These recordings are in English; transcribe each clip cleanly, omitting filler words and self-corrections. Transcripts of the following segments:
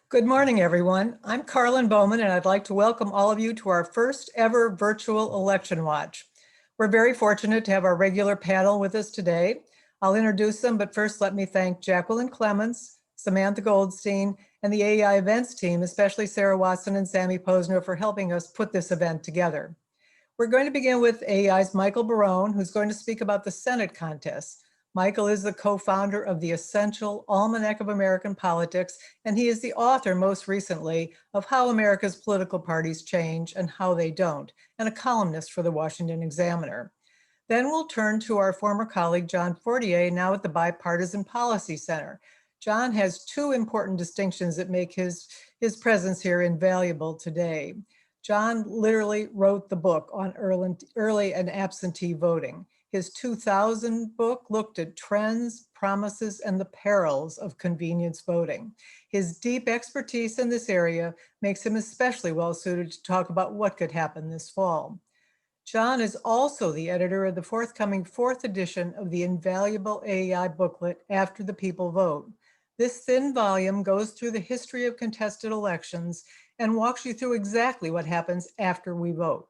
Good morning, everyone. I'm Karlyn Bowman, and I'd like to welcome all of you to our first ever virtual election watch. We're very fortunate to have our regular panel with us today. I'll introduce them, but first let me thank Jacqueline Clements, Samantha Goldstein, and the AEI events team, especially Sarah Watson and Sammy Posner, for helping us put this event together. We're going to begin with AEI's Michael Barone, who's going to speak about the Senate contest. Michael is the co-founder of the Essential Almanac of American Politics, and he is the author most recently of How America's Political Parties Change and How They Don't, and a columnist for the Washington Examiner. Then we'll turn to our former colleague, John Fortier, now at the Bipartisan Policy Center. John has two important distinctions that make his presence here invaluable today. John literally wrote the book on early and absentee voting. His 2000 book looked at trends, promises, and the perils of convenience voting. His deep expertise in this area makes him especially well suited to talk about what could happen this fall. John is also the editor of the forthcoming fourth edition of the invaluable AEI booklet, After the People Vote. This thin volume goes through the history of contested elections and walks you through exactly what happens after we vote.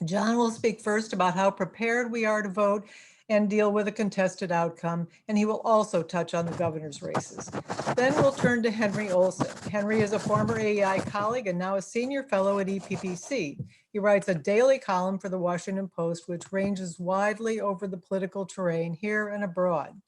John will speak first about how prepared we are to vote and deal with a contested outcome, and he will also touch on the governor's races. Then we'll turn to Henry Olsen. Henry is a former AEI colleague and now a senior fellow at EPPC. He writes a daily column for the Washington Post, which ranges widely over the political terrain here and abroad.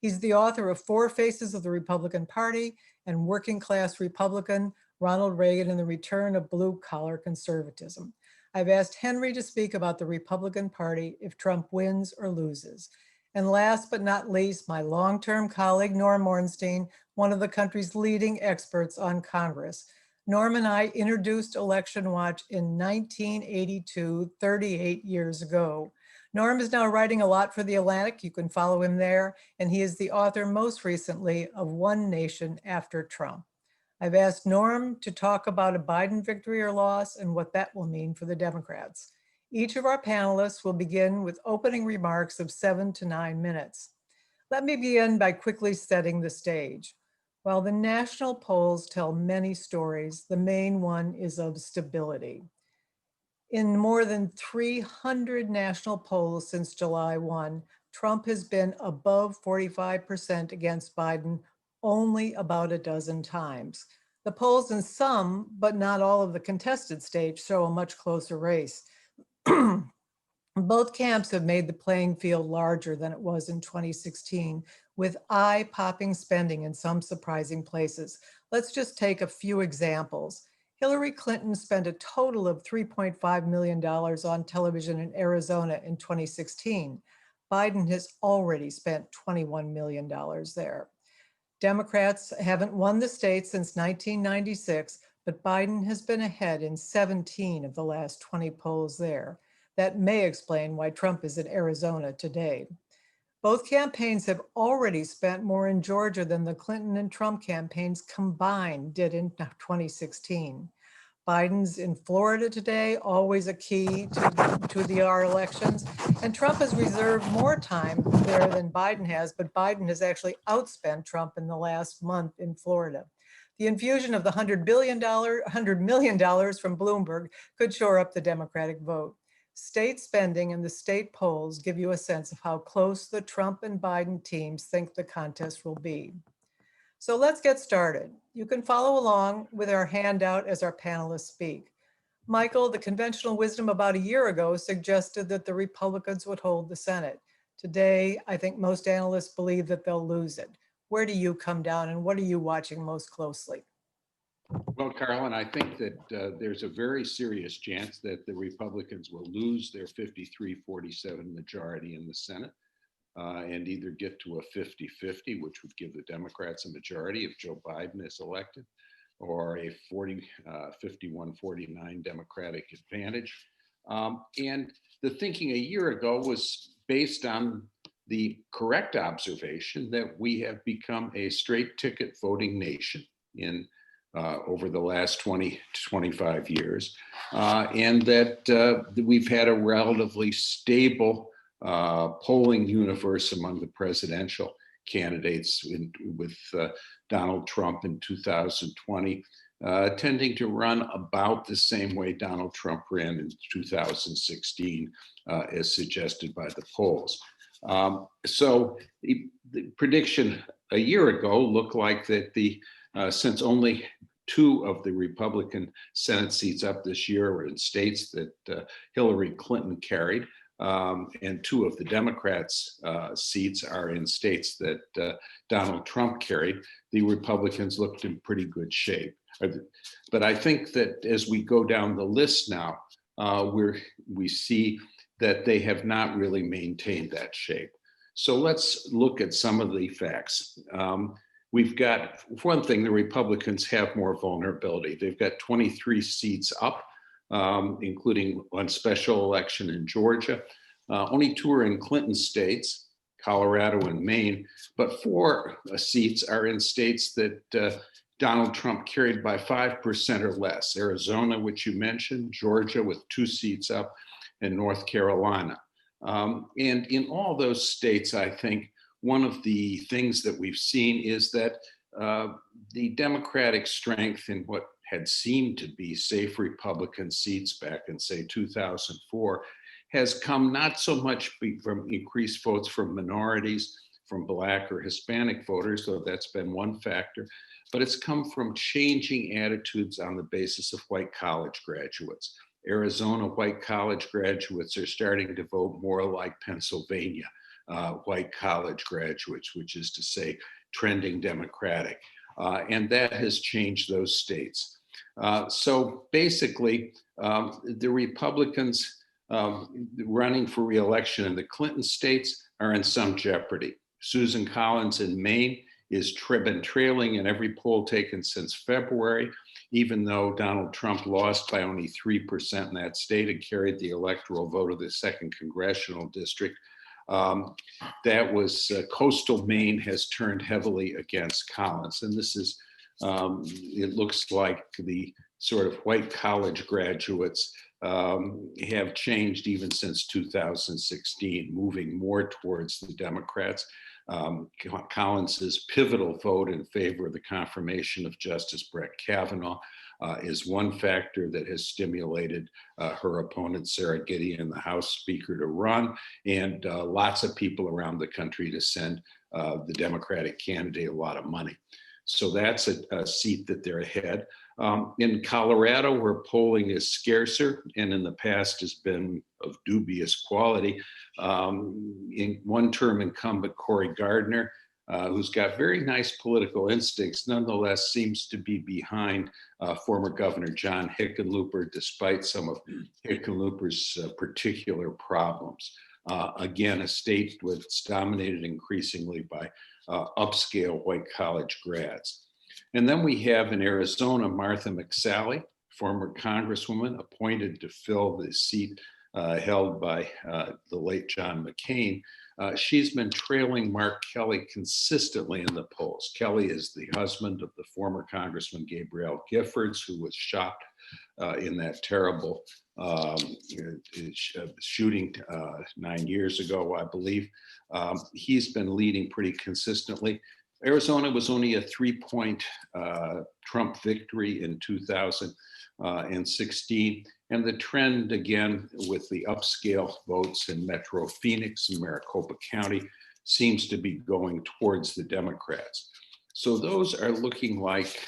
He's the author of Four Faces of the Republican Party and Working Class Republican, Ronald Reagan and the Return of Blue-Collar Conservatism. I've asked Henry to speak about the Republican Party if Trump wins or loses. And last but not least, my long-term colleague, Norman Ornstein, one of the country's leading experts on Congress. Norm and I introduced Election Watch in 1982, 38 years ago. Norm is now writing a lot for The Atlantic. You can follow him there. And he is the author most recently of One Nation After Trump. I've asked Norm to talk about a Biden victory or loss and what that will mean for the Democrats. Each of our panelists will begin with opening remarks of 7 to 9 minutes. Let me begin by quickly setting the stage. While the national polls tell many stories, the main one is of stability. In more than 300 national polls since July 1, Trump has been above 45% against Biden only about a dozen times. The polls in some, but not all of the contested states show a much closer race. Both camps have made the playing field larger than it was in 2016, with eye-popping spending in some surprising places. Let's just take a few examples. Hillary Clinton spent a total of $3.5 million on television in Arizona in 2016. Biden has already spent $21 million there. Democrats haven't won the state since 1996, but Biden has been ahead in 17 of the last 20 polls there. That may explain why Trump is in Arizona today. Both campaigns have already spent more in Georgia than the Clinton and Trump campaigns combined did in 2016. Biden's in Florida today, always a key to our elections. And Trump has reserved more time there than Biden has, but Biden has actually outspent Trump in the last month in Florida. The infusion of the $100 million from Bloomberg could shore up the Democratic vote. State spending and the state polls give you a sense of how close the Trump and Biden teams think the contest will be. So let's get started. You can follow along with our handout as our panelists speak. Michael, the conventional wisdom about a year ago suggested that the Republicans would hold the Senate. Today, I think most analysts believe that they'll lose it. Where do you come down and what are you watching most closely? Well, Karlyn, I think that there's a very serious chance that the Republicans will lose their 53-47 majority in the Senate. And either get to a 50-50, which would give the Democrats a majority if Joe Biden is elected, or a 51-49 Democratic advantage. And the thinking a year ago was based on the correct observation that we have become a straight ticket voting nation in over the last 20 to 25 years, and that we've had a relatively stable polling universe among the presidential candidates with Donald Trump in 2020, tending to run about the same way Donald Trump ran in 2016, as suggested by the polls. So the prediction a year ago looked like that since only 2 of the Republican Senate seats up this year were in states that Hillary Clinton carried, and 2 of the Democrats' seats are in states that Donald Trump carried, the Republicans looked in pretty good shape. But I think that as we go down the list now, we see that they have not really maintained that shape. So let's look at some of the facts. We've got, for one thing, the Republicans have more vulnerability. They've got 23 seats up, including one special election in Georgia. Only 2 are in Clinton states, Colorado and Maine, but 4 seats are in states that Donald Trump carried by 5% or less. Arizona, which you mentioned, Georgia with 2 seats up, and North Carolina. And in all those states, I think one of the things that we've seen is that the Democratic strength in what had seemed to be safe Republican seats back in, say, 2004, has come not so much from increased votes from minorities, from Black or Hispanic voters, though that's been one factor, but it's come from changing attitudes on the basis of white college graduates. Arizona white college graduates are starting to vote more like Pennsylvania white college graduates, which is to say trending Democratic. And that has changed those states. So basically, the Republicans running for re-election in the Clinton states are in some jeopardy. Susan Collins in Maine is been trailing in every poll taken since February, even though Donald Trump lost by only 3% in that state and carried the electoral vote of the 2nd congressional district. That was coastal Maine has turned heavily against Collins. And this is, it looks like the sort of white college graduates have changed even since 2016, moving more towards the Democrats. Collins's pivotal vote in favor of the confirmation of Justice Brett Kavanaugh is one factor that has stimulated her opponent, Sarah Gideon, the House Speaker, to run, and lots of people around the country to send the Democratic candidate a lot of money. So that's a seat that they're ahead. In Colorado, where polling is scarcer and in the past has been of dubious quality, in one-term incumbent Cory Gardner, who's got very nice political instincts, nonetheless seems to be behind former Governor John Hickenlooper, despite some of Hickenlooper's particular problems. Again, a state that's dominated increasingly by upscale white college grads. And then we have in Arizona, Martha McSally, former congresswoman appointed to fill the seat held by the late John McCain. She's been trailing Mark Kelly consistently in the polls. Kelly is the husband of the former Congressman Gabrielle Giffords, who was shot in that terrible shooting 9 years ago, I believe. He's been leading pretty consistently. Arizona was only a 3-point Trump victory in 2016. And the trend, again, with the upscale votes in Metro Phoenix and Maricopa County seems to be going towards the Democrats. So those are looking like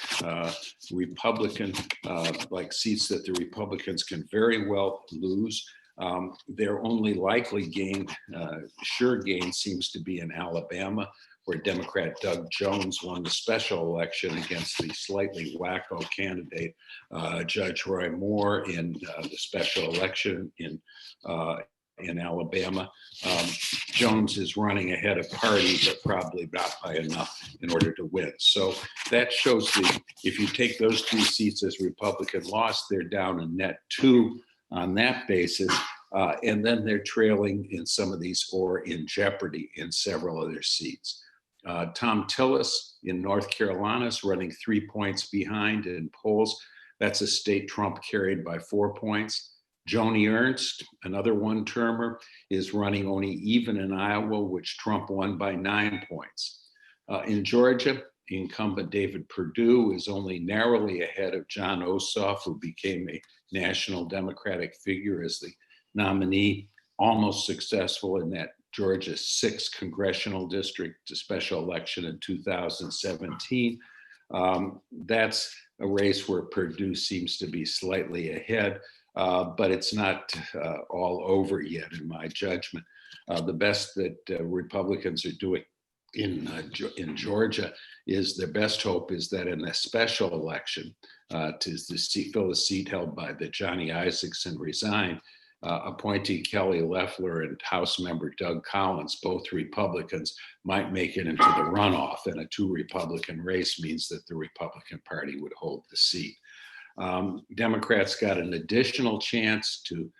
Republican, like seats that the Republicans can very well lose. Their only likely gain, sure gain, seems to be in Alabama, where Democrat Doug Jones won the special election against the slightly wacko candidate, Judge Roy Moore, in the special election in Alabama. Jones is running ahead of Party, but probably not by enough in order to win. So that shows if you take those 3 seats as Republican loss, they're down a net 2 on that basis. And then they're trailing in some of these or in jeopardy in several other seats. Tom Tillis in North Carolina is running 3 points behind in polls. That's a state Trump carried by 4 points. Joni Ernst, another one-termer, is running only even in Iowa, which Trump won by 9 points. In Georgia, incumbent David Perdue is only narrowly ahead of John Ossoff, who became a national Democratic figure as the nominee, almost successful in that Georgia 6th congressional district, a special election in 2017. That's a race where Perdue seems to be slightly ahead, but it's not all over yet, in my judgment. The best that Republicans are doing in Georgia is their best hope is that in a special election to fill the seat held by the Johnny Isakson resigned, appointee Kelly Loeffler and House member Doug Collins, both Republicans, might make it into the runoff, and a 2-Republican race means that the Republican Party would hold the seat. Democrats got an additional chance to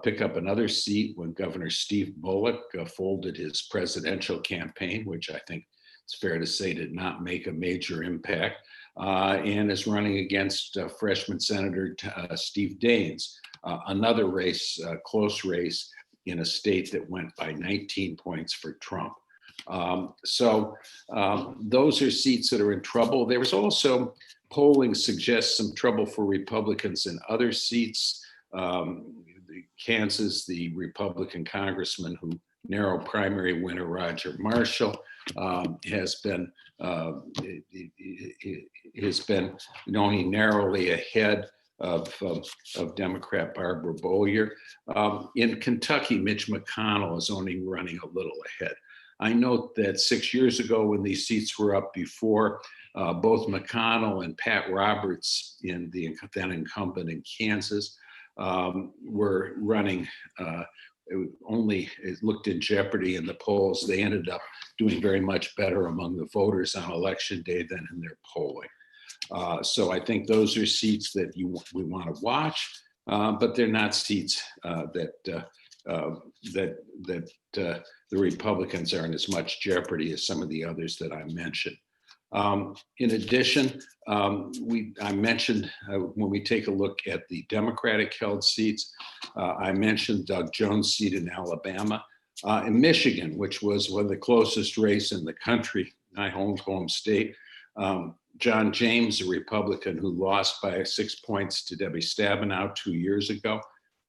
pick up another seat when Governor Steve Bullock folded his presidential campaign, which I think it's fair to say did not make a major impact, and is running against freshman Senator Steve Daines. Another race, close race in a state that went by 19 points for Trump. Those are seats that are in trouble. There was also polling suggests some trouble for Republicans in other seats. Kansas, the Republican congressman who narrow primary winner Roger Marshall has been only narrowly ahead of Democrat Barbara Boyer. In Kentucky, Mitch McConnell is only running a little ahead. I note that 6 years ago when these seats were up before, both McConnell and Pat Roberts, in the then incumbent in Kansas, were running it looked in jeopardy in the polls. They ended up doing very much better among the voters on election day than in their polling. So I think those are seats that we want to watch, but they're not seats that the Republicans are in as much jeopardy as some of the others that I mentioned. In addition, I mentioned when we take a look at the Democratic held seats, I mentioned Doug Jones' seat in Alabama. In Michigan, which was one of the closest race in the country, my home state, John James, a Republican who lost by 6 points to Debbie Stabenow 2 years ago,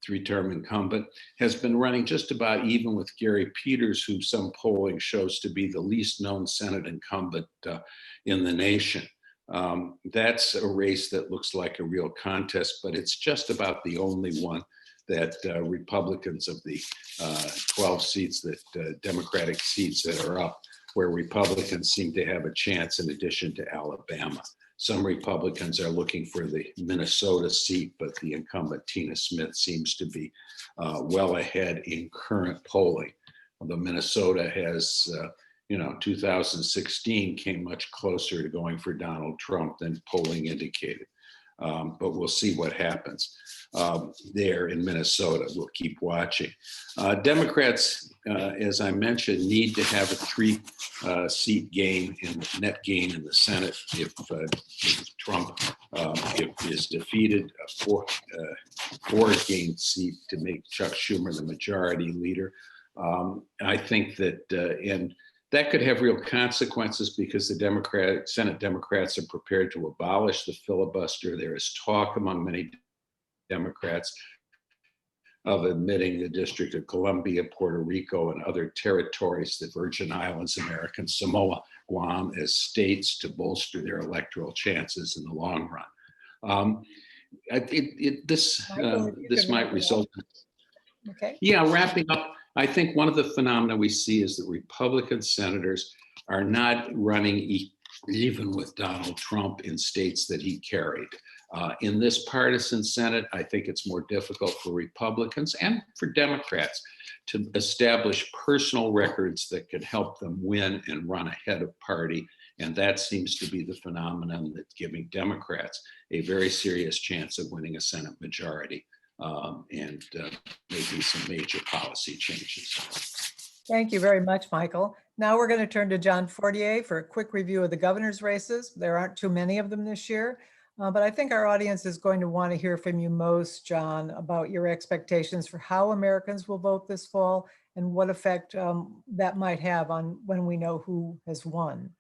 3-term incumbent, has been running just about even with Gary Peters, who some polling shows to be the least known Senate incumbent in the nation. That's a race that looks like a real contest, but it's just about the only one that Republicans of the 12 seats that Democratic seats that are up, where Republicans seem to have a chance in addition to Alabama. Some Republicans are looking for the Minnesota seat, but the incumbent Tina Smith seems to be well ahead in current polling. Although Minnesota has, 2016 came much closer to going for Donald Trump than polling indicated. But we'll see what happens there in Minnesota. We'll keep watching. Democrats, as I mentioned, need to have a 3-seat gain in net gain in the Senate if Trump is defeated, a 4-gain seat to make Chuck Schumer the majority leader. I think that, and that could have real consequences because the Senate Democrats are prepared to abolish the filibuster. There is talk among many Democrats of admitting the District of Columbia, Puerto Rico, and other territories, the Virgin Islands, American Samoa, Guam, as states to bolster their electoral chances in the long run. This might result in, okay. Yeah, wrapping up, I think one of the phenomena we see is that Republican senators are not running even with Donald Trump in states that he carried. In this partisan Senate, I think it's more difficult for Republicans and for Democrats to establish personal records that could help them win and run ahead of party. And that seems to be the phenomenon that's giving Democrats a very serious chance of winning a Senate majority and making some major policy changes. Thank you very much, Michael. Now we're going to turn to John Fortier for a quick review of the governor's races. There aren't too many of them this year, but I think our audience is going to want to hear from you most, John, about your expectations for how Americans will vote this fall and what effect that might have on when we know who has won.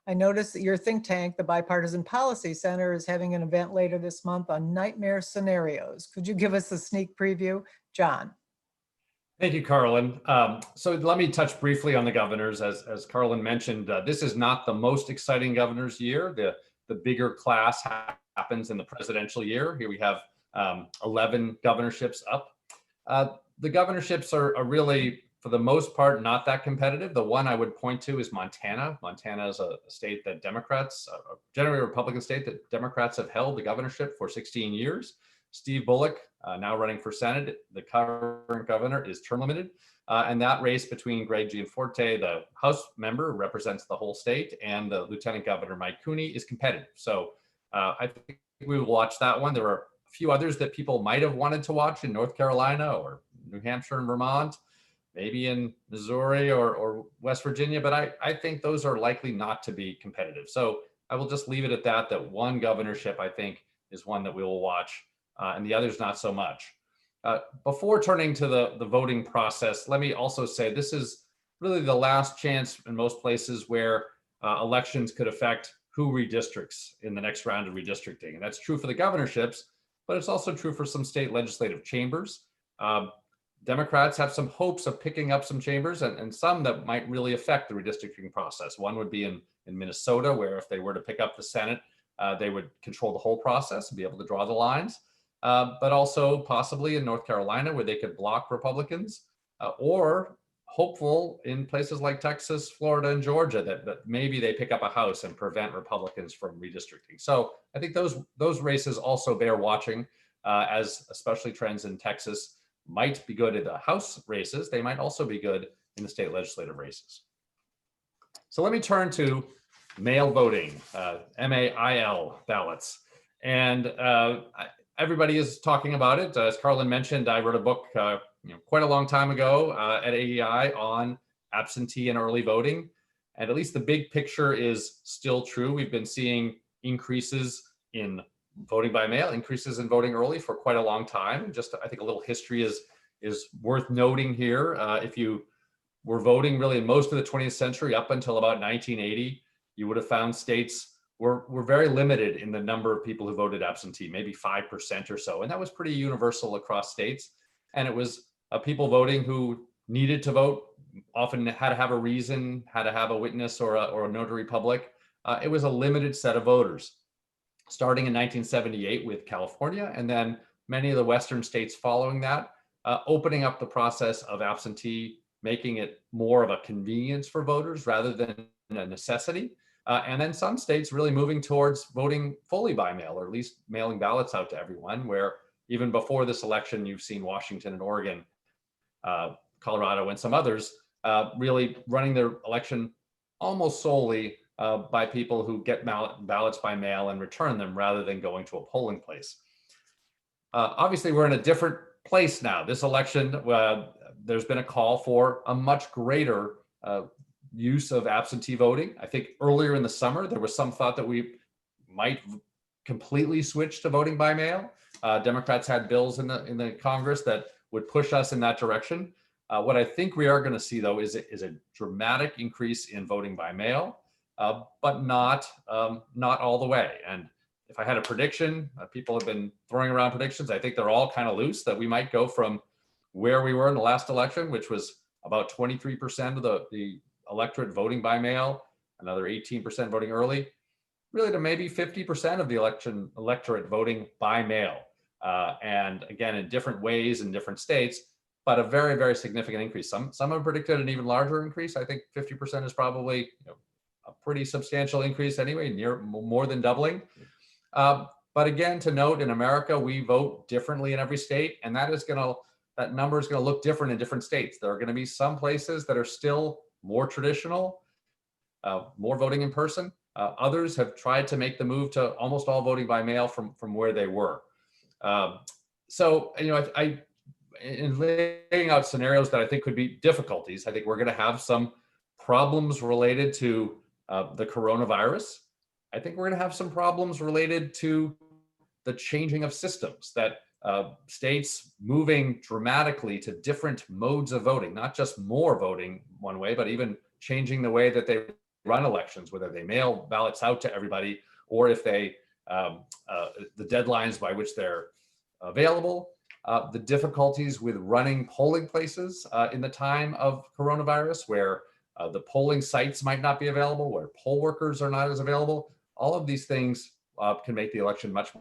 I noticed that your think tank, the Bipartisan Policy Center, is having an event later this month on nightmare scenarios. Could you give us a sneak preview? John. Thank you, Karlyn. So let me touch briefly on the governors. As Karlyn mentioned, this is not the most exciting governor's year. The bigger class happens in the presidential year. Here we have 11 governorships up. The governorships are really, for the most part, not that competitive. The one I would point to is Montana. Montana is a state that Democrats, generally a Republican state that Democrats have held the governorship for 16 years. Steve Bullock, now running for Senate, the current governor, is term limited. And that race between Greg Gianforte, the House member who represents the whole state, and the Lieutenant Governor Mike Cooney is competitive. So I think we will watch that one. There are a few others that people might have wanted to watch in North Carolina or New Hampshire and Vermont, maybe in Missouri or West Virginia, but I think those are likely not to be competitive. So I will just leave it at that one governorship, I think, is one that we will watch, and the others not so much. Before turning to the voting process, let me also say this is really the last chance in most places where elections could affect who redistricts in the next round of redistricting. And that's true for the governorships, but it's also true for some state legislative chambers. Democrats have some hopes of picking up some chambers and some that might really affect the redistricting process. One would be in Minnesota, where if they were to pick up the Senate, they would control the whole process and be able to draw the lines. But also possibly in North Carolina, where they could block Republicans, or hopeful in places like Texas, Florida, and Georgia that maybe they pick up a House and prevent Republicans from redistricting. So I think those races also bear watching, as especially trends in Texas might be good in the House races. They might also be good in the state legislative races. So let me turn to mail voting, MAIL ballots. And everybody is talking about it. As Karlyn mentioned, I wrote a book quite a long time ago at AEI on absentee and early voting. And at least the big picture is still true. We've been seeing increases in voting by mail, increases in voting early for quite a long time. Just I think a little history is worth noting here. If you were voting really in most of the 20th century up until about 1980, you would have found states were very limited in the number of people who voted absentee, maybe 5% or so. And that was pretty universal across states. And it was people voting who needed to vote, often had to have a reason, had to have a witness or a notary public. It was a limited set of voters, starting in 1978 with California, and then many of the Western states following that, opening up the process of absentee, making it more of a convenience for voters rather than a necessity. And then some states really moving towards voting fully by mail, or at least mailing ballots out to everyone, where even before this election, you've seen Washington and Oregon, Colorado, and some others really running their election almost solely by people who get ballots by mail and return them rather than going to a polling place. Obviously, we're in a different place now. This election, there's been a call for a much greater use of absentee voting. I think earlier in the summer, there was some thought that we might completely switch to voting by mail. Democrats had bills in the Congress that would push us in that direction. What I think we are going to see, though, is a dramatic increase in voting by mail, but not all the way. And if I had a prediction, people have been throwing around predictions. I think they're all kind of loose, that we might go from where we were in the last election, which was about 23% of the electorate voting by mail, another 18% voting early, really to maybe 50% of the electorate voting by mail. And again, in different ways in different states, but a very, very significant increase. Some have predicted an even larger increase. I think 50% is probably a pretty substantial increase anyway, more than doubling. But again, to note, in America, we vote differently in every state, and that number is going to look different in different states. There are going to be some places that are still more traditional, more voting in person. Others have tried to make the move to almost all voting by mail from where they were. So, in laying out scenarios that I think could be difficulties, I think we're going to have some problems related to the coronavirus. I think we're going to have some problems related to the changing of systems, that states moving dramatically to different modes of voting, not just more voting one way, but even changing the way that they run elections, whether they mail ballots out to everybody or if they, the deadlines by which they're available, the difficulties with running polling places in the time of coronavirus, where the polling sites might not be available, where poll workers are not as available. All of these things can make the election much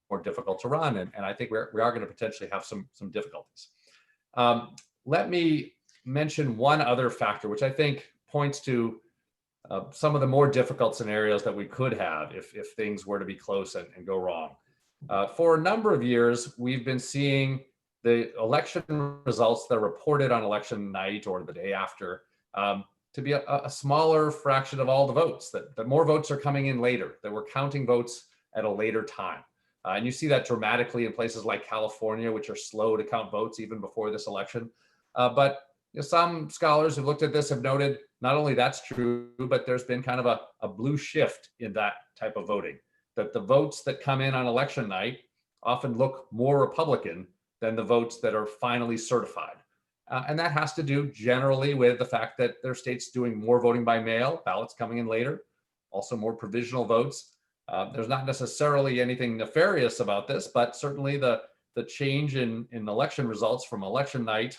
more difficult to run. And I think we are going to potentially have some difficulties. Let me mention one other factor, which I think points to some of the more difficult scenarios that we could have if things were to be close and go wrong. For a number of years, we've been seeing the election results that are reported on election night or the day after to be a smaller fraction of all the votes, that more votes are coming in later, that we're counting votes at a later time. And you see that dramatically in places like California, which are slow to count votes even before this election. But some scholars who've looked at this have noted not only that's true, but there's been kind of a blue shift in that type of voting, that the votes that come in on election night often look more Republican than the votes that are finally certified. And that has to do generally with the fact that there are states doing more voting by mail, ballots coming in later, also more provisional votes. There's not necessarily anything nefarious about this, but certainly the change in election results from election night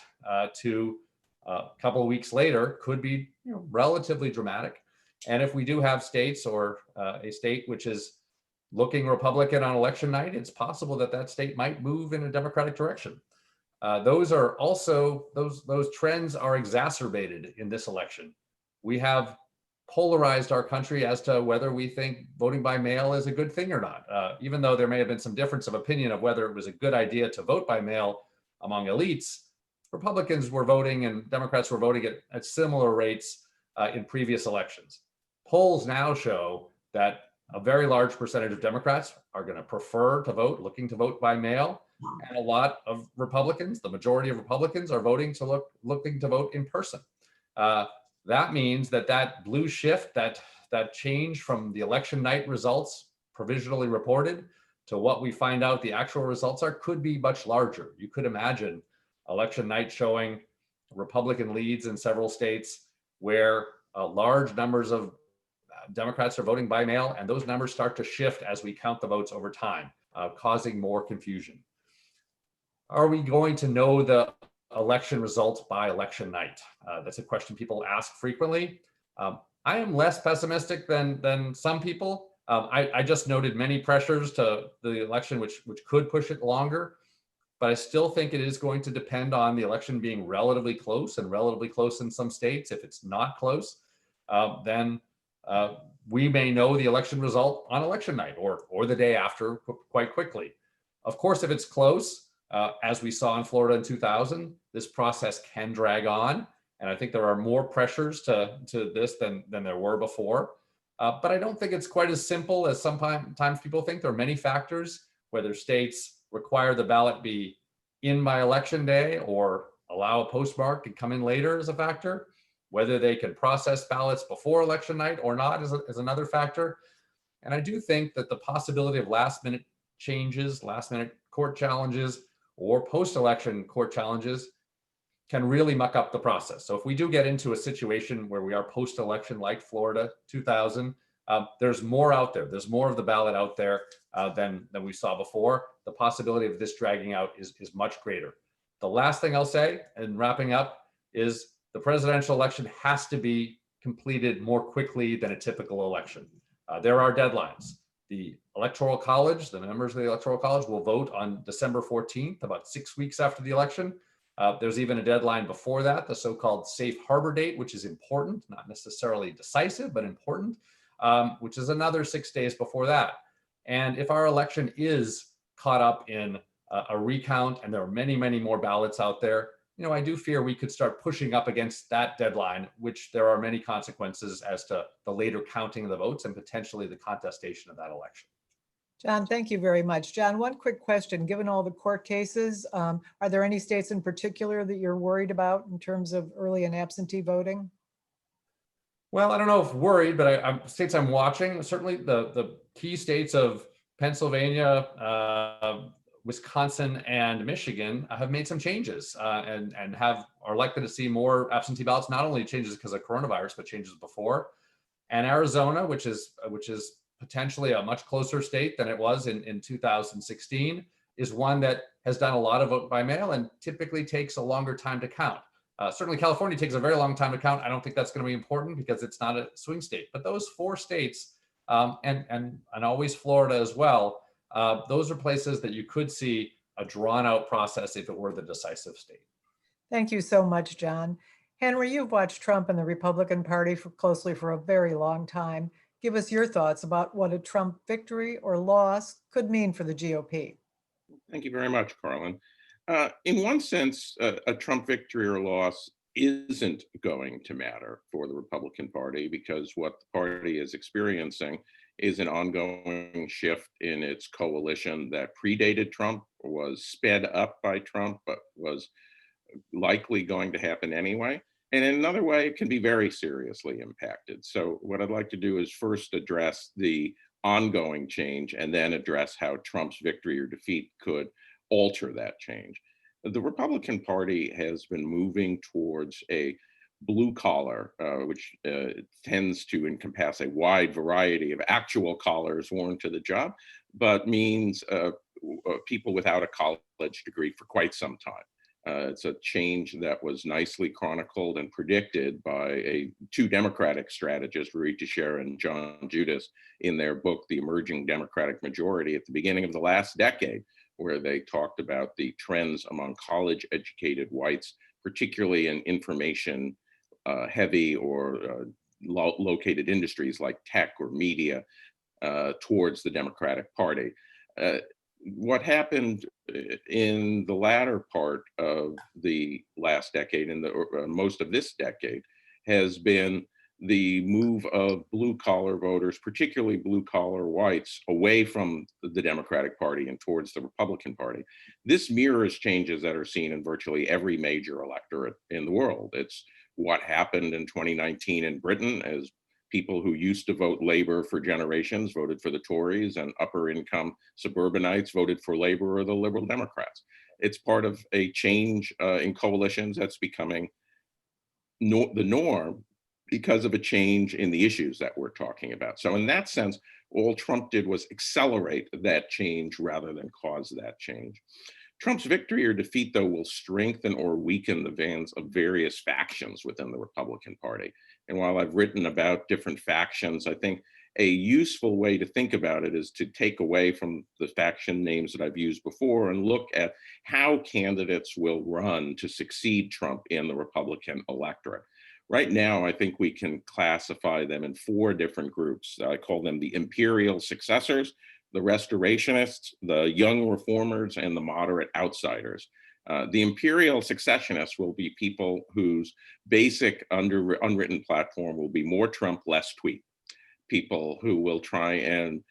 to a couple of weeks later could be relatively dramatic. And if we do have states or a state which is looking Republican on election night, it's possible that that state might move in a Democratic direction. Those are also, those trends are exacerbated in this election. We have polarized our country as to whether we think voting by mail is a good thing or not. Even though there may have been some difference of opinion of whether it was a good idea to vote by mail among elites, Republicans were voting and Democrats were voting at similar rates in previous elections. Polls now show that a very large percentage of Democrats are going to prefer to vote, looking to vote by mail. And a lot of Republicans, the majority of Republicans, are looking to vote in person. That means that blue shift, that change from the election night results provisionally reported to what we find out the actual results are could be much larger. You could imagine election night showing Republican leads in several states where large numbers of Democrats are voting by mail, and those numbers start to shift as we count the votes over time, causing more confusion. Are we going to know the election results by election night? That's a question people ask frequently. I am less pessimistic than some people. I just noted many pressures to the election which could push it longer, but I still think it is going to depend on the election being relatively close and relatively close in some states. If it's not close, then we may know the election result on election night or the day after quite quickly. Of course, if it's close, as we saw in Florida in 2000, this process can drag on. And I think there are more pressures to this than there were before. But I don't think it's quite as simple as sometimes people think. There are many factors, whether states require the ballot be in by election day or allow a postmark and come in later as a factor. Whether they can process ballots before election night or not is another factor. And I do think that the possibility of last minute changes, last minute court challenges, or post-election court challenges can really muck up the process. So if we do get into a situation where we are post-election like Florida 2000, there's more out there. There's more of the ballot out there than we saw before. The possibility of this dragging out is much greater. The last thing I'll say, and wrapping up, is the presidential election has to be completed more quickly than a typical election. There are deadlines. The Electoral College, the members of the Electoral College will vote on December 14th, about 6 weeks after the election. There's even a deadline before that, the so-called safe harbor date, which is important, not necessarily decisive, but important, which is another 6 days before that. And if our election is caught up in a recount and there are many, many more ballots out there, I do fear we could start pushing up against that deadline, which there are many consequences as to the later counting of the votes and potentially the contestation of that election. John, thank you very much. John, one quick question. Given all the court cases, are there any states in particular that you're worried about in terms of early and absentee voting? Well, I don't know if worried, but states I'm watching, certainly the key states of Pennsylvania, Wisconsin, and Michigan have made some changes and are likely to see more absentee ballots, not only changes because of coronavirus, but changes before. And Arizona, which is potentially a much closer state than it was in 2016, is one that has done a lot of vote by mail and typically takes a longer time to count. Certainly California takes a very long time to count. I don't think that's going to be important because it's not a swing state. But those 4 states, and always Florida as well, those are places that you could see a drawn out process if it were the decisive state. Thank you so much, John. Henry, you've watched Trump and the Republican Party closely for a very long time. Give us your thoughts about what a Trump victory or loss could mean for the GOP. Thank you very much, Karlyn. In one sense, a Trump victory or loss isn't going to matter for the Republican Party because what the party is experiencing is an ongoing shift in its coalition that predated Trump, was sped up by Trump, but was likely going to happen anyway. And in another way, it can be very seriously impacted. So what I'd like to do is first address the ongoing change and then address how Trump's victory or defeat could alter that change. The Republican Party has been moving towards a blue collar, which tends to encompass a wide variety of actual collars worn to the job, but means people without a college degree for quite some time. It's a change that was nicely chronicled and predicted by 2 Democratic strategists, Ruy Teixeira and John Judas, in their book, The Emerging Democratic Majority, at the beginning of the last decade, where they talked about the trends among college-educated whites, particularly in information heavy or located industries like tech or media, towards the Democratic Party. What happened in the latter part of the last decade and most of this decade has been the move of blue collar voters, particularly blue collar whites, away from the Democratic Party and towards the Republican Party. This mirrors changes that are seen in virtually every major electorate in the world. It's what happened in 2019 in Britain, as people who used to vote Labor for generations voted for the Tories, and upper income suburbanites voted for Labor or the Liberal Democrats. It's part of a change in coalitions that's becoming the norm because of a change in the issues that we're talking about. So in that sense, all Trump did was accelerate that change rather than cause that change. Trump's victory or defeat, though, will strengthen or weaken the bands of various factions within the Republican Party. And while I've written about different factions, I think a useful way to think about it is to take away from the faction names that I've used before and look at how candidates will run to succeed Trump in the Republican electorate. Right now, I think we can classify them in 4 different groups. I call them the imperial successors, the restorationists, the young reformers, and the moderate outsiders. The imperial successionists will be people whose basic unwritten platform will be more Trump, less tweet. People who will try and,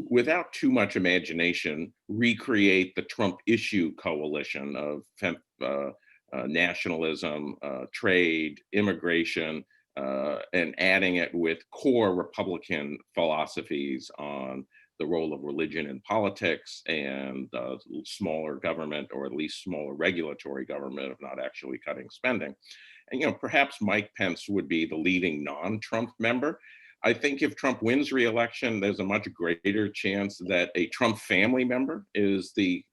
without too much imagination, recreate the Trump issue coalition of nationalism, trade, immigration, and adding it with core Republican philosophies on the role of religion in politics and smaller government, or at least smaller regulatory government, of not actually cutting spending. And perhaps Mike Pence would be the leading non-Trump member. I think if Trump wins re-election, there's a much greater chance that a Trump family member is the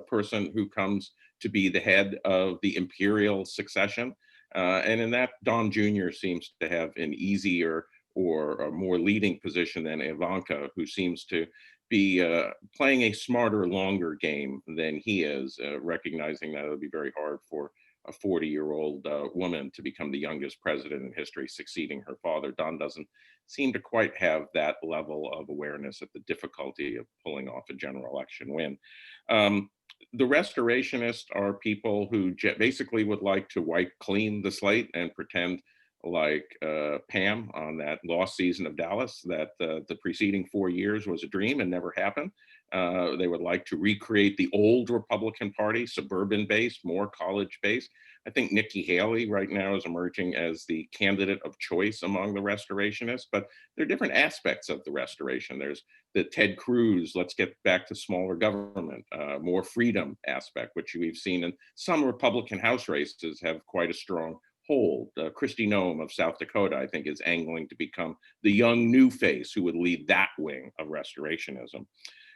person who comes to be the head of the imperial succession. And in that, Don Jr. seems to have an easier or a more leading position than Ivanka, who seems to be playing a smarter, longer game than he is, recognizing that it would be very hard for a 40-year-old woman to become the youngest president in history, succeeding her father. Don doesn't seem to quite have that level of awareness of the difficulty of pulling off a general election win. The restorationists are people who basically would like to wipe clean the slate and pretend like Pam on that lost season of Dallas, that the preceding 4 years was a dream and never happened. They would like to recreate the old Republican Party, suburban-based, more college-based. I think Nikki Haley right now is emerging as the candidate of choice among the restorationists, but there are different aspects of the restoration. There's the Ted Cruz, let's get back to smaller government, more freedom aspect, which we've seen in some Republican House races have quite a strong hold. Kristi Noem of South Dakota, I think, is angling to become the young new face who would lead that wing of restorationism.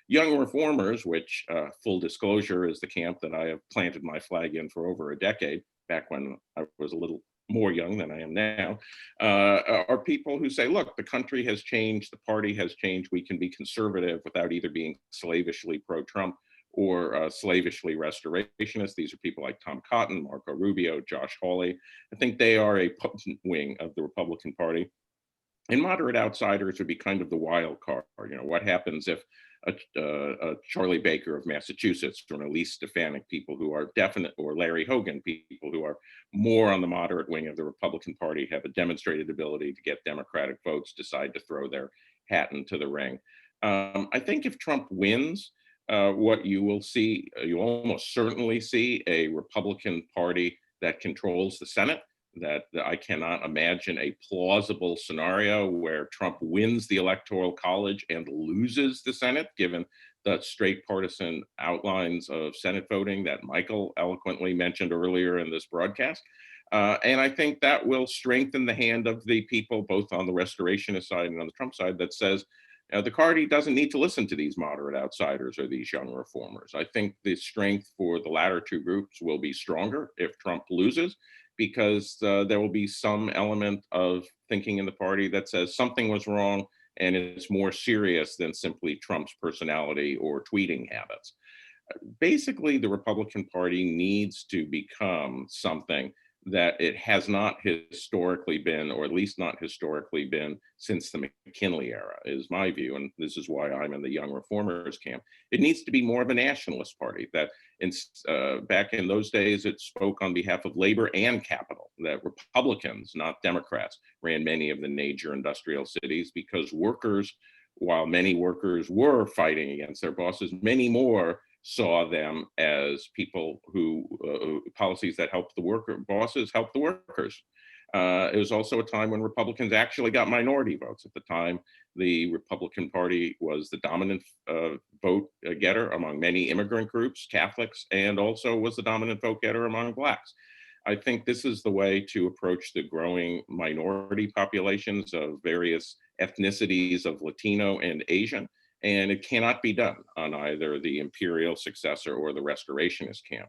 Young reformers, which full disclosure is the camp that I have planted my flag in for over a decade, back when I was a little more young than I am now, are people who say, look, the country has changed, the party has changed, we can be conservative without either being slavishly pro-Trump or slavishly restorationist. These are people like Tom Cotton, Marco Rubio, Josh Hawley. I think they are a potent wing of the Republican Party. And moderate outsiders would be kind of the wild card. You know, what happens if a Charlie Baker of Massachusetts or an Elise Stefanik, people who are definite, or Larry Hogan, people who are more on the moderate wing of the Republican Party, have a demonstrated ability to get Democratic votes, decide to throw their hat into the ring. I think if Trump wins, what you will see, you almost certainly see a Republican Party that controls the Senate. That I cannot imagine a plausible scenario where Trump wins the Electoral College and loses the Senate, given the straight partisan outlines of Senate voting that Michael eloquently mentioned earlier in this broadcast. And I think that will strengthen the hand of the people, both on the restorationist side and on the Trump side, that says, the party doesn't need to listen to these moderate outsiders or these young reformers. I think the strength for the latter two groups will be stronger if Trump loses, because there will be some element of thinking in the party that says something was wrong and it's more serious than simply Trump's personality or tweeting habits. Basically, the Republican Party needs to become something that it has not historically been, or at least not historically been since the McKinley era, is my view. And this is why I'm in the young reformers camp. It needs to be more of a nationalist party that back in those days, it spoke on behalf of labor and capital, that Republicans, not Democrats, ran many of the major industrial cities, because workers, while many workers were fighting against their bosses, many more saw them as people who policies that helped the bosses helped the workers. It was also a time when Republicans actually got minority votes. At the time, the Republican Party was the dominant vote getter among many immigrant groups, Catholics, and also was the dominant vote getter among Blacks. I think this is the way to approach the growing minority populations of various ethnicities of Latino and Asian. And it cannot be done on either the imperial successor or the restorationist camp.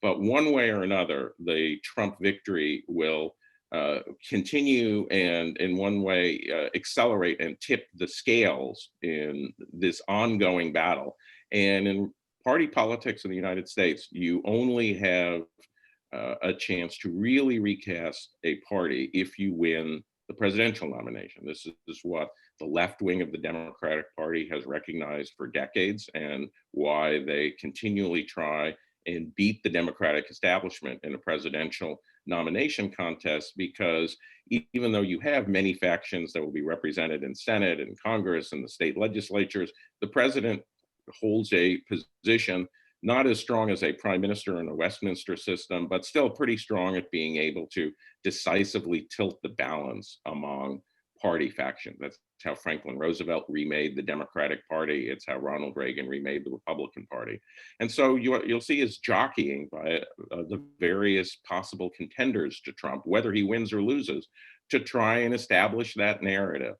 But one way or another, the Trump victory will continue and in one way accelerate and tip the scales in this ongoing battle. And in party politics in the United States, you only have a chance to really recast a party if you win the presidential nomination. This is what the left wing of the Democratic Party has recognized for decades, and why they continually try and beat the Democratic establishment in a presidential nomination contest, because even though you have many factions that will be represented in Senate and Congress and the state legislatures, the president holds a position not as strong as a prime minister in a Westminster system, but still pretty strong at being able to decisively tilt the balance among party factions. That's how Franklin Roosevelt remade the Democratic Party. It's how Ronald Reagan remade the Republican Party. And so you'll see is jockeying by the various possible contenders to Trump, whether he wins or loses, to try and establish that narrative.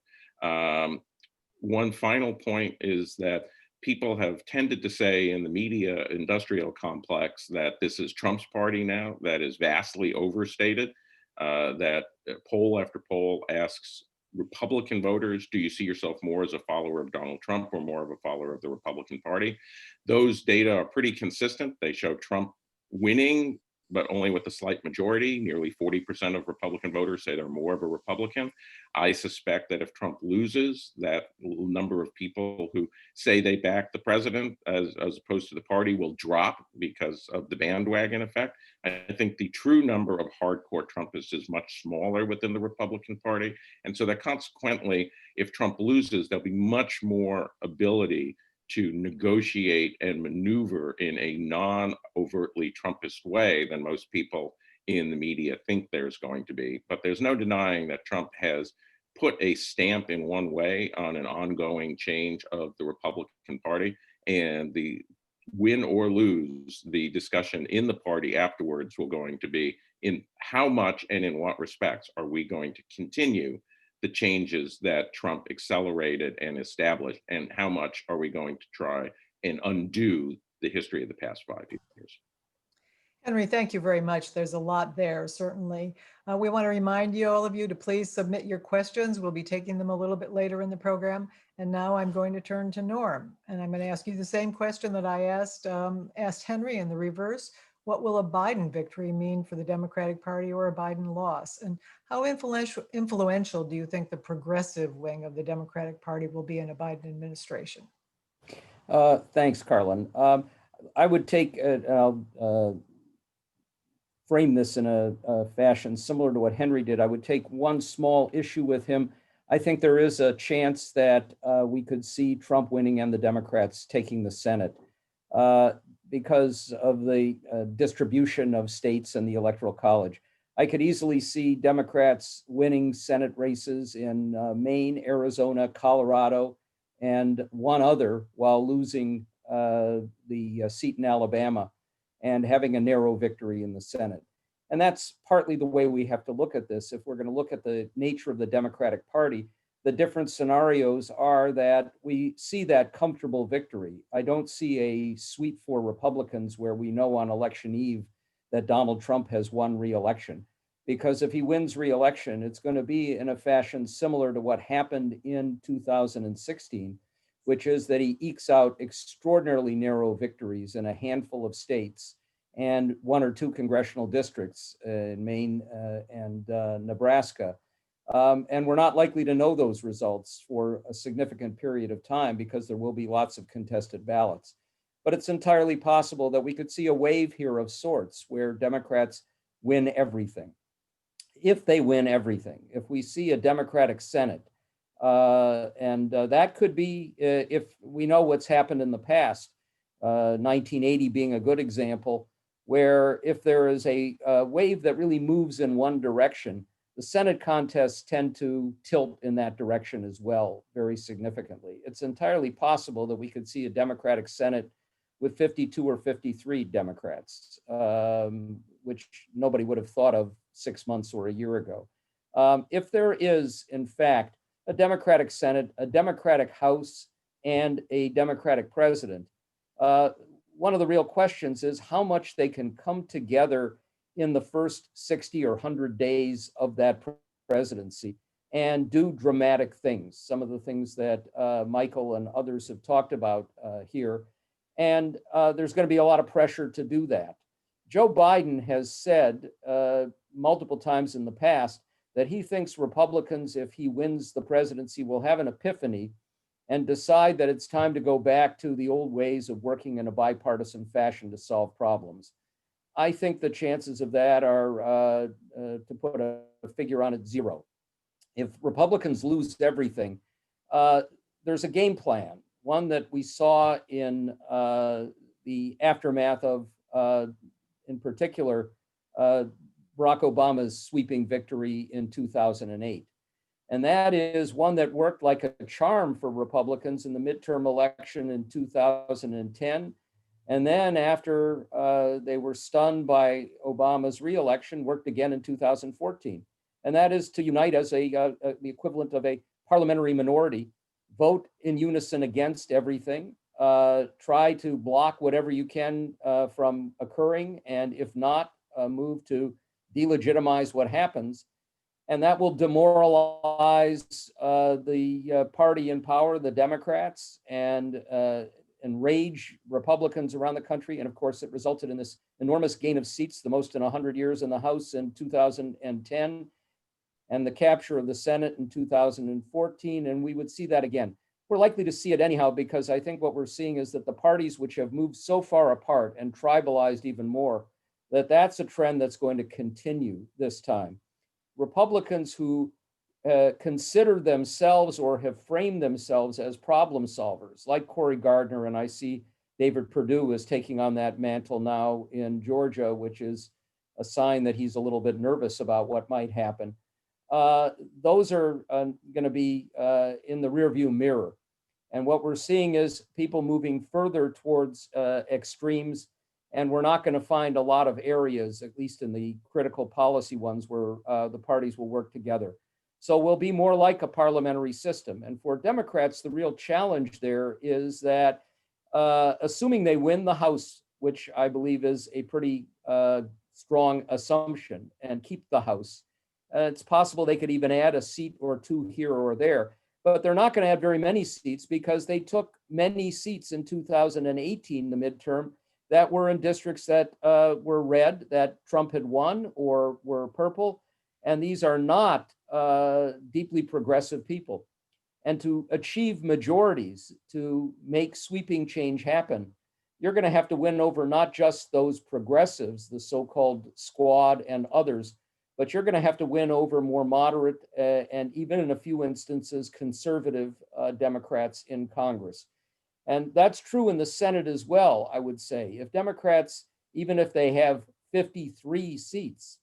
One final point is that people have tended to say in the media industrial complex that this is Trump's party now. That is vastly overstated. That poll after poll asks Republican voters, do you see yourself more as a follower of Donald Trump or more of a follower of the Republican Party? Those data are pretty consistent. They show Trump winning, but only with a slight majority. Nearly 40% of Republican voters say they're more of a Republican. I suspect that if Trump loses, that number of people who say they back the president as opposed to the party will drop because of the bandwagon effect. I think the true number of hardcore Trumpists is much smaller within the Republican Party. And so that consequently, if Trump loses, there'll be much more ability to negotiate and maneuver in a non-overtly Trumpist way than most people in the media think there's going to be. But there's no denying that Trump has put a stamp in one way on an ongoing change of the Republican Party, and the win or lose, the discussion in the party afterwards will going to be, in how much and in what respects are we going to continue the changes that Trump accelerated and established, and how much are we going to try and undo the history of the past 5 years? Henry, thank you very much. There's a lot there, certainly. We want to remind you, all of you, to please submit your questions. We'll be taking them a little bit later in the program. And now I'm going to turn to Norm, and I'm going to ask you the same question that I asked Henry in the reverse. What will a Biden victory mean for the Democratic Party or a Biden loss? And how influential do you think the progressive wing of the Democratic Party will be in a Biden administration? Thanks, Karlyn. I would take, frame this in a fashion similar to what Henry did. I would take one small issue with him. I think there is a chance that we could see Trump winning and the Democrats taking the Senate because of the distribution of states and the Electoral College. I could easily see Democrats winning Senate races in Maine, Arizona, Colorado, and one other, while losing the seat in Alabama and having a narrow victory in the Senate. And that's partly the way we have to look at this. If we're going to look at the nature of the Democratic Party, the different scenarios are that we see that comfortable victory. I don't see a sweep for Republicans where we know on election eve that Donald Trump has won re-election. Because if he wins re-election, it's going to be in a fashion similar to what happened in 2016, which is that he ekes out extraordinarily narrow victories in a handful of states and one or two congressional districts in Maine and Nebraska. And we're not likely to know those results for a significant period of time because there will be lots of contested ballots. But it's entirely possible that we could see a wave here of sorts where Democrats win everything. If they win everything, if we see a Democratic Senate, and that could be, if we know what's happened in the past, 1980 being a good example, where if there is a wave that really moves in one direction, the Senate contests tend to tilt in that direction as well, very significantly. It's entirely possible that we could see a Democratic Senate with 52 or 53 Democrats, which nobody would have thought of 6 months or a year ago. If there is, in fact, a Democratic Senate, a Democratic House, and a Democratic president, one of the real questions is how much they can come together in the first 60 or 100 days of that presidency and do dramatic things, some of the things that Michael and others have talked about here. And there's going to be a lot of pressure to do that. Joe Biden has said multiple times in the past that he thinks Republicans, if he wins the presidency, will have an epiphany and decide that it's time to go back to the old ways of working in a bipartisan fashion to solve problems. I think the chances of that are, to put a figure on it, 0. If Republicans lose everything, there's a game plan, one that we saw in the aftermath of, in particular, Barack Obama's sweeping victory in 2008. And that is one that worked like a charm for Republicans in the midterm election in 2010. And then after they were stunned by Obama's reelection, worked again in 2014. And that is to unite as the equivalent of a parliamentary minority, vote in unison against everything, try to block whatever you can from occurring, and if not, move to delegitimize what happens. And that will demoralize the party in power, the Democrats, and enrage Republicans around the country. And of course, it resulted in this enormous gain of seats, the most in 100 years in the House in 2010, and the capture of the Senate in 2014. And we would see that again. We're likely to see it anyhow, because I think what we're seeing is that the parties which have moved so far apart and tribalized even more, that's a trend that's going to continue this time. Republicans who consider themselves or have framed themselves as problem solvers, like Cory Gardner, and I see David Perdue is taking on that mantle now in Georgia, which is a sign that he's a little bit nervous about what might happen. Those are going to be in the rearview mirror. And what we're seeing is people moving further towards extremes And we're not going to find a lot of areas, at least in the critical policy ones, where the parties will work together. So we'll be more like a parliamentary system. And for Democrats, the real challenge there is that assuming they win the House, which I believe is a pretty strong assumption, and keep the House, it's possible they could even add a seat or two here or there. But they're not going to have very many seats because they took many seats in 2018, the midterm, that were in districts that were red, that Trump had won, or were purple. And these are not deeply progressive people. And to achieve majorities, to make sweeping change happen, you're going to have to win over not just those progressives, the so-called squad and others, but you're going to have to win over more moderate and even in a few instances, conservative Democrats in Congress. And that's true in the Senate as well, I would say. If Democrats, even if they have 53 seats,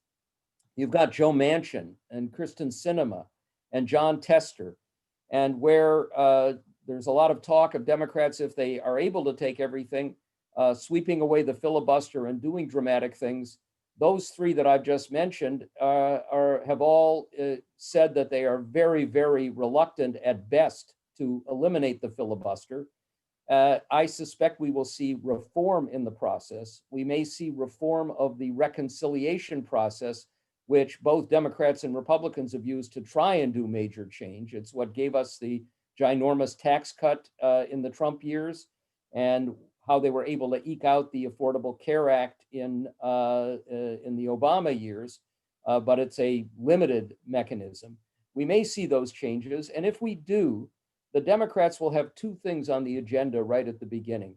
you've got Joe Manchin and Kristen Sinema and John Tester, and where there's a lot of talk of Democrats, if they are able to take everything, sweeping away the filibuster and doing dramatic things. Those three that I've just mentioned have all said that they are very, very reluctant at best to eliminate the filibuster. I suspect we will see reform in the process. We may see reform of the reconciliation process, which both Democrats and Republicans have used to try and do major change. It's what gave us the ginormous tax cut in the Trump years, and how they were able to eke out the Affordable Care Act in the Obama years, but it's a limited mechanism. We may see those changes, and if we do, the Democrats will have two things on the agenda right at the beginning.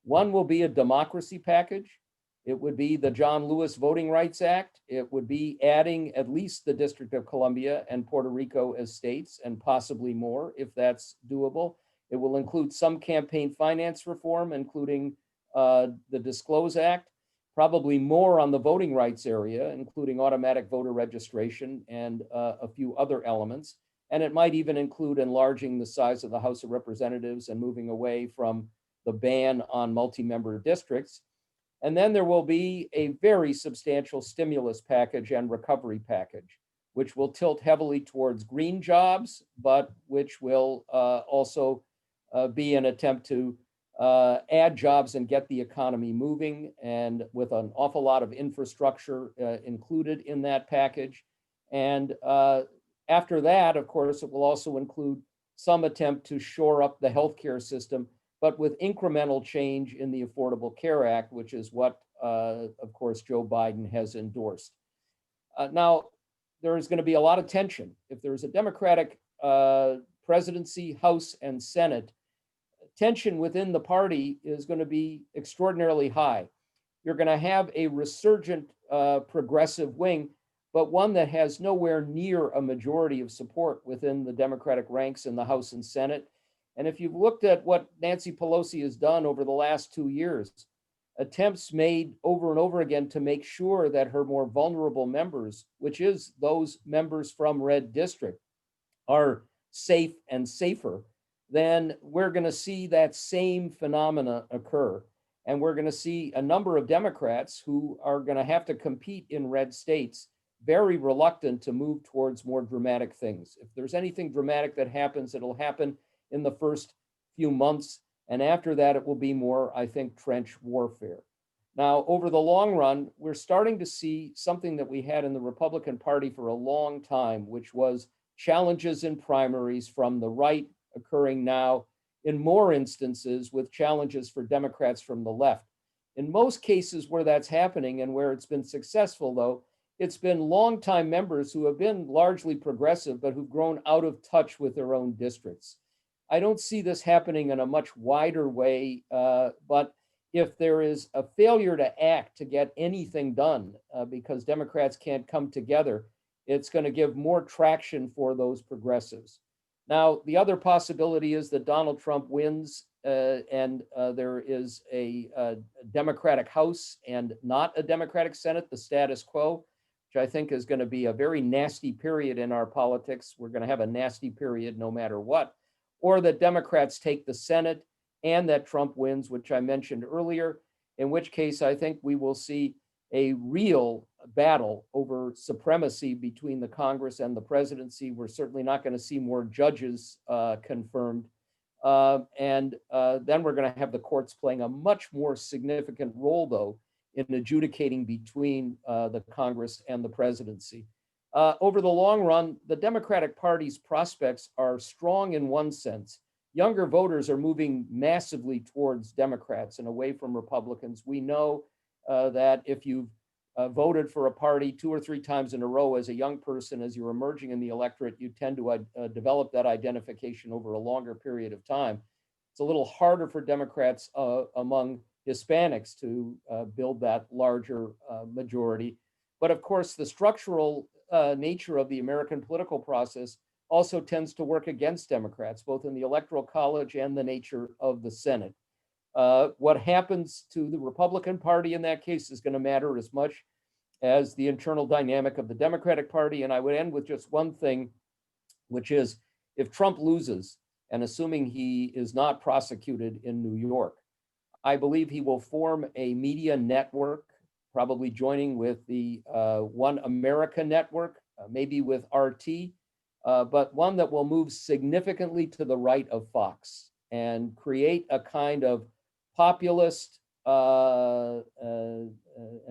One will be a democracy package. It would be the John Lewis Voting Rights Act. It would be adding at least the District of Columbia and Puerto Rico as states, and possibly more if that's doable. It will include some campaign finance reform, including the Disclose Act, probably more on the voting rights area, including automatic voter registration and a few other elements. And it might even include enlarging the size of the House of Representatives and moving away from the ban on multi-member districts. And then there will be a very substantial stimulus package and recovery package, which will tilt heavily towards green jobs, but which will also be an attempt to add jobs and get the economy moving, and with an awful lot of infrastructure included in that package. And after that, of course, it will also include some attempt to shore up the healthcare system, but with incremental change in the Affordable Care Act, which is what, of course, Joe Biden has endorsed. Now, there is going to be a lot of tension. If there's a Democratic presidency, House, and Senate, tension within the party is going to be extraordinarily high. You're going to have a resurgent progressive wing, but one that has nowhere near a majority of support within the Democratic ranks in the House and Senate. And if you've looked at what Nancy Pelosi has done over the last 2 years, attempts made over and over again to make sure that her more vulnerable members, which is those members from red district, are safe and safer, then we're going to see that same phenomena occur. And we're going to see a number of Democrats who are going to have to compete in red states, very reluctant to move towards more dramatic things. If there's anything dramatic that happens, it'll happen in the first few months. And after that, it will be more, I think, trench warfare. Now, over the long run, we're starting to see something that we had in the Republican Party for a long time, which was challenges in primaries from the right occurring now in more instances with challenges for Democrats from the left. In most cases where that's happening and where it's been successful, though, it's been longtime members who have been largely progressive, but who've grown out of touch with their own districts. I don't see this happening in a much wider way, but if there is a failure to act to get anything done because Democrats can't come together, it's going to give more traction for those progressives. Now, the other possibility is that Donald Trump wins and there is a Democratic House and not a Democratic Senate, the status quo, which I think is going to be a very nasty period in our politics. We're going to have a nasty period no matter what. Or that Democrats take the Senate and that Trump wins, which I mentioned earlier. in which case I think we will see a real battle over supremacy between the Congress and the presidency. We're certainly not going to see more judges confirmed. And then we're going to have the courts playing a much more significant role, though, in adjudicating between the Congress and the presidency. Over the long run, the Democratic Party's prospects are strong in one sense. Younger voters are moving massively towards Democrats and away from Republicans. We know that if you've voted for a party 2 or 3 times in a row as a young person, as you're emerging in the electorate, you tend to develop that identification over a longer period of time. It's a little harder for Democrats among Hispanics to build that larger majority. But of course, the structural nature of the American political process also tends to work against Democrats, both in the Electoral College and the nature of the Senate. What happens to the Republican Party in that case is going to matter as much as the internal dynamic of the Democratic Party. And I would end with just one thing, which is if Trump loses, and assuming he is not prosecuted in New York, I believe he will form a media network, probably joining with the One America network, maybe with RT, but one that will move significantly to the right of Fox and create a kind of populist and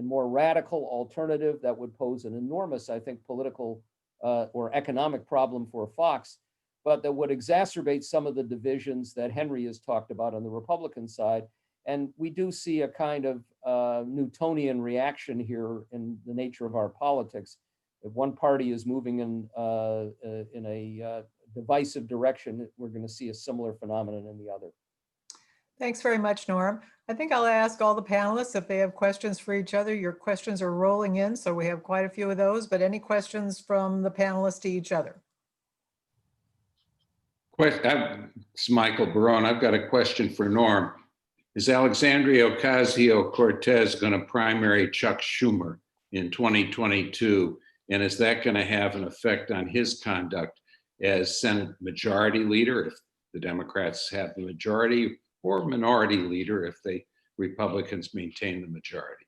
more radical alternative that would pose an enormous, I think, political or economic problem for Fox, but that would exacerbate some of the divisions that Henry has talked about on the Republican side. And we do see a kind of Newtonian reaction here in the nature of our politics. If one party is moving in a divisive direction, we're going to see a similar phenomenon in the other. Thanks very much, Norm. I think I'll ask all the panelists if they have questions for each other. Your questions are rolling in, so we have quite a few of those, but any questions from the panelists to each other? It's Michael Barone. I've got a question for Norm. Is Alexandria Ocasio-Cortez going to primary Chuck Schumer in 2022? And is that going to have an effect on his conduct as Senate Majority Leader if the Democrats have the majority, or Minority Leader if the Republicans maintain the majority?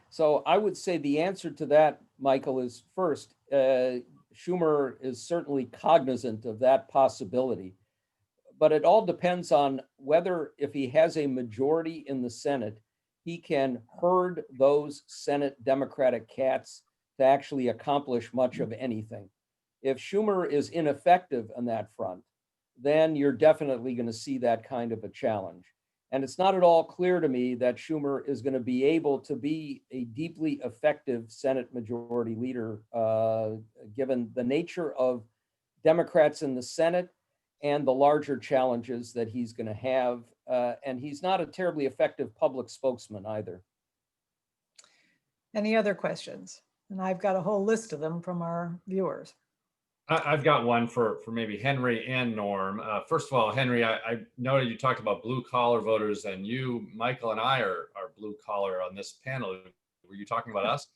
So I would say the answer to that, Michael, is first, Schumer is certainly cognizant of that possibility, but it all depends on whether, if he has a majority in the Senate, he can herd those Senate Democratic cats to actually accomplish much of anything. If Schumer is ineffective on that front, then you're definitely going to see that kind of a challenge. And it's not at all clear to me that Schumer is going to be able to be a deeply effective Senate Majority Leader, given the nature of Democrats in the Senate and the larger challenges that he's going to have. And he's not a terribly effective public spokesman either. Any other questions? And I've got a whole list of them from our viewers. I've got one for maybe Henry and Norm. First of all, Henry, I noted you talked about blue collar voters, and you, Michael, and I are blue collar on this panel. Were you talking about us?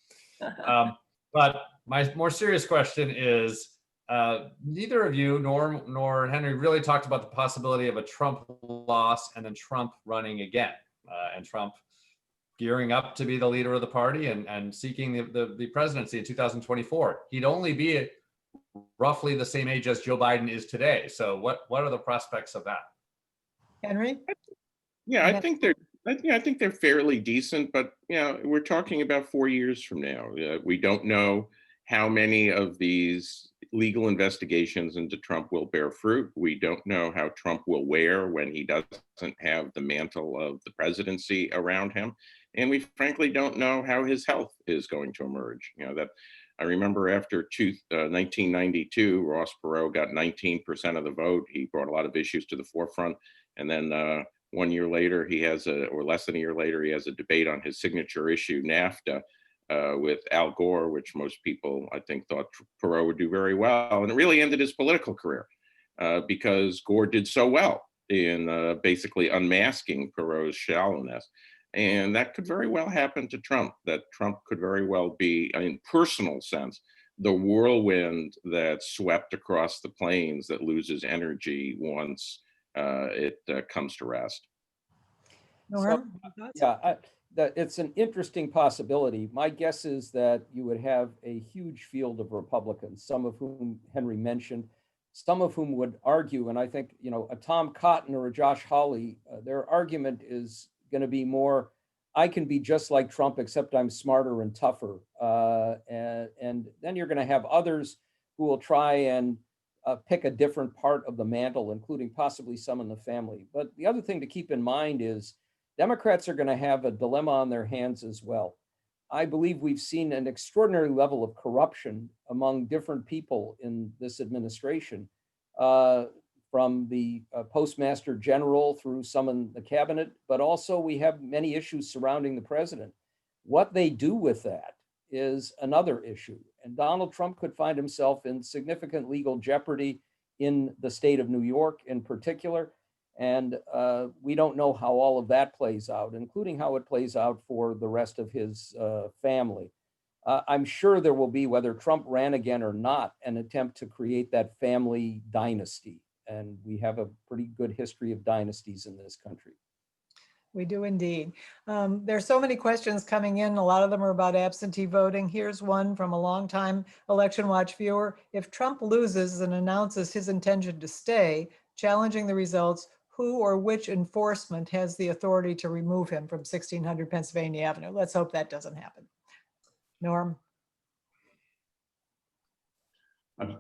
But my more serious question is, neither of you, Norm nor Henry, really talked about the possibility of a Trump loss and then Trump running again, and Trump gearing up to be the leader of the party and seeking the presidency in 2024. He'd only be roughly the same age as Joe Biden is today. So what are the prospects of that? Henry? Yeah, I think they're fairly decent, but we're talking about 4 years from now. We don't know how many of these legal investigations into Trump will bear fruit. We don't know how Trump will wear when he doesn't have the mantle of the presidency around him. And we frankly don't know how his health is going to emerge. That I remember after 1992, Ross Perot got 19% of the vote. He brought a lot of issues to the forefront. And then 1 year later, or less than a year later, he has a debate on his signature issue, NAFTA, with Al Gore, which most people, I think, thought Perot would do very well. And it really ended his political career because Gore did so well in basically unmasking Perot's shallowness. And that could very well happen to Trump, that Trump could very well be, in personal sense, the whirlwind that swept across the plains that loses energy once it comes to rest. Norm? Yeah, that it's an interesting possibility. My guess is that you would have a huge field of Republicans, some of whom Henry mentioned, some of whom would argue, and I think, you know, a Tom Cotton or a Josh Hawley, their argument is going to be more, I can be just like Trump, except I'm smarter and tougher. And then you're going to have others who will try and pick a different part of the mantle, including possibly some in the family. But the other thing to keep in mind is Democrats are going to have a dilemma on their hands as well. I believe we've seen an extraordinary level of corruption among different people in this administration, from the Postmaster General through some in the cabinet, but also we have many issues surrounding the president. What they do with that is another issue. And Donald Trump could find himself in significant legal jeopardy in the state of New York in particular. And we don't know how all of that plays out, including how it plays out for the rest of his family. I'm sure there will be, whether Trump ran again or not, an attempt to create that family dynasty. And we have a pretty good history of dynasties in this country. We do indeed. There's so many questions coming in. A lot of them are about absentee voting. Here's one from a longtime Election Watch viewer. If Trump loses and announces his intention to stay, challenging the results, who or which enforcement has the authority to remove him from 1600 Pennsylvania Avenue? Let's hope that doesn't happen. Norm?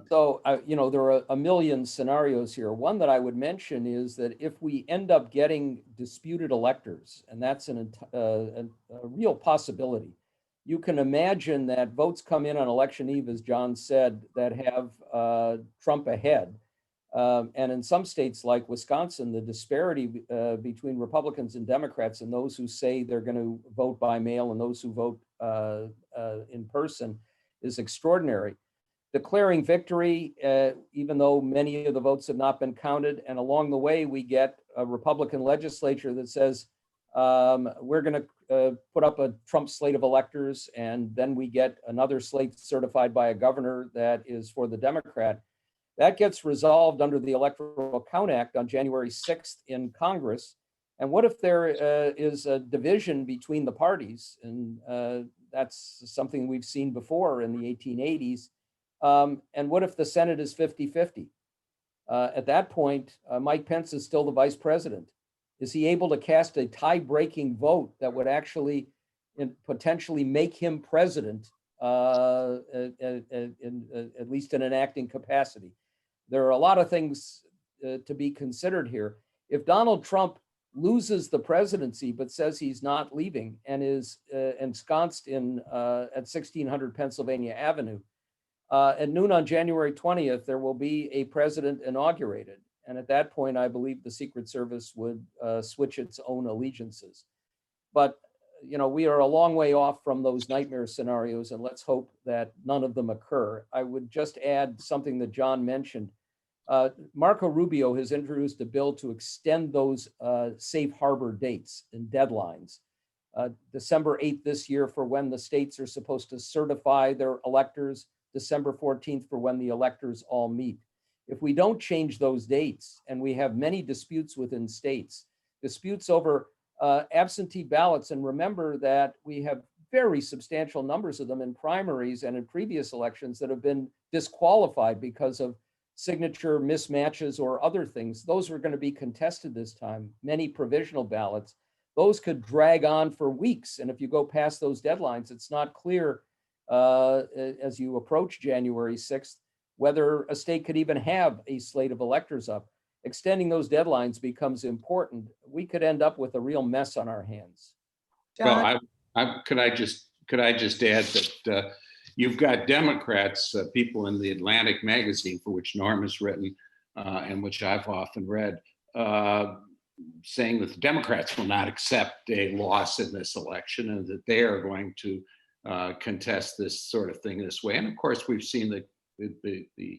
So, you know, there are a million scenarios here. One that I would mention is that if we end up getting disputed electors, and that's a real possibility, you can imagine that votes come in on election eve, as John said, that have Trump ahead. And in some states like Wisconsin, the disparity between Republicans and Democrats and those who say they're going to vote by mail and those who vote in person is extraordinary. Declaring victory, even though many of the votes have not been counted. And along the way, we get a Republican legislature that says, we're going to put up a Trump slate of electors. And then we get another slate certified by a governor that is for the Democrat. That gets resolved under the Electoral Count Act on January 6th in Congress. And what if there is a division between the parties? And that's something we've seen before in the 1880s. And what if the Senate is 50-50? At that point, Mike Pence is still the vice president. Is he able to cast a tie-breaking vote that would actually potentially make him president, at least in an acting capacity? There are a lot of things to be considered here. If Donald Trump loses the presidency but says he's not leaving and is ensconced in at 1600 Pennsylvania Avenue, at noon on January 20th, there will be a president inaugurated. And at that point, I believe the Secret Service would switch its own allegiances. But, you know, we are a long way off from those nightmare scenarios, and let's hope that none of them occur. I would just add something that John mentioned. Marco Rubio has introduced a bill to extend those safe harbor dates and deadlines. December 8th this year for when the states are supposed to certify their electors, December 14th for when the electors all meet. If we don't change those dates, and we have many disputes within states, disputes over absentee ballots, and remember that we have very substantial numbers of them in primaries and in previous elections that have been disqualified because of signature mismatches or other things. Those are going to be contested this time, many provisional ballots. Those could drag on for weeks. And if you go past those deadlines, it's not clear as you approach January 6th, whether a state could even have a slate of electors up. Extending those deadlines becomes important. We could end up with a real mess on our hands. John? Well, could I just add that you've got Democrats, people in the Atlantic magazine, for which Norm has written, and which I've often read, saying that the Democrats will not accept a loss in this election and that they are going to contest this sort of thing this way. And of course, we've seen the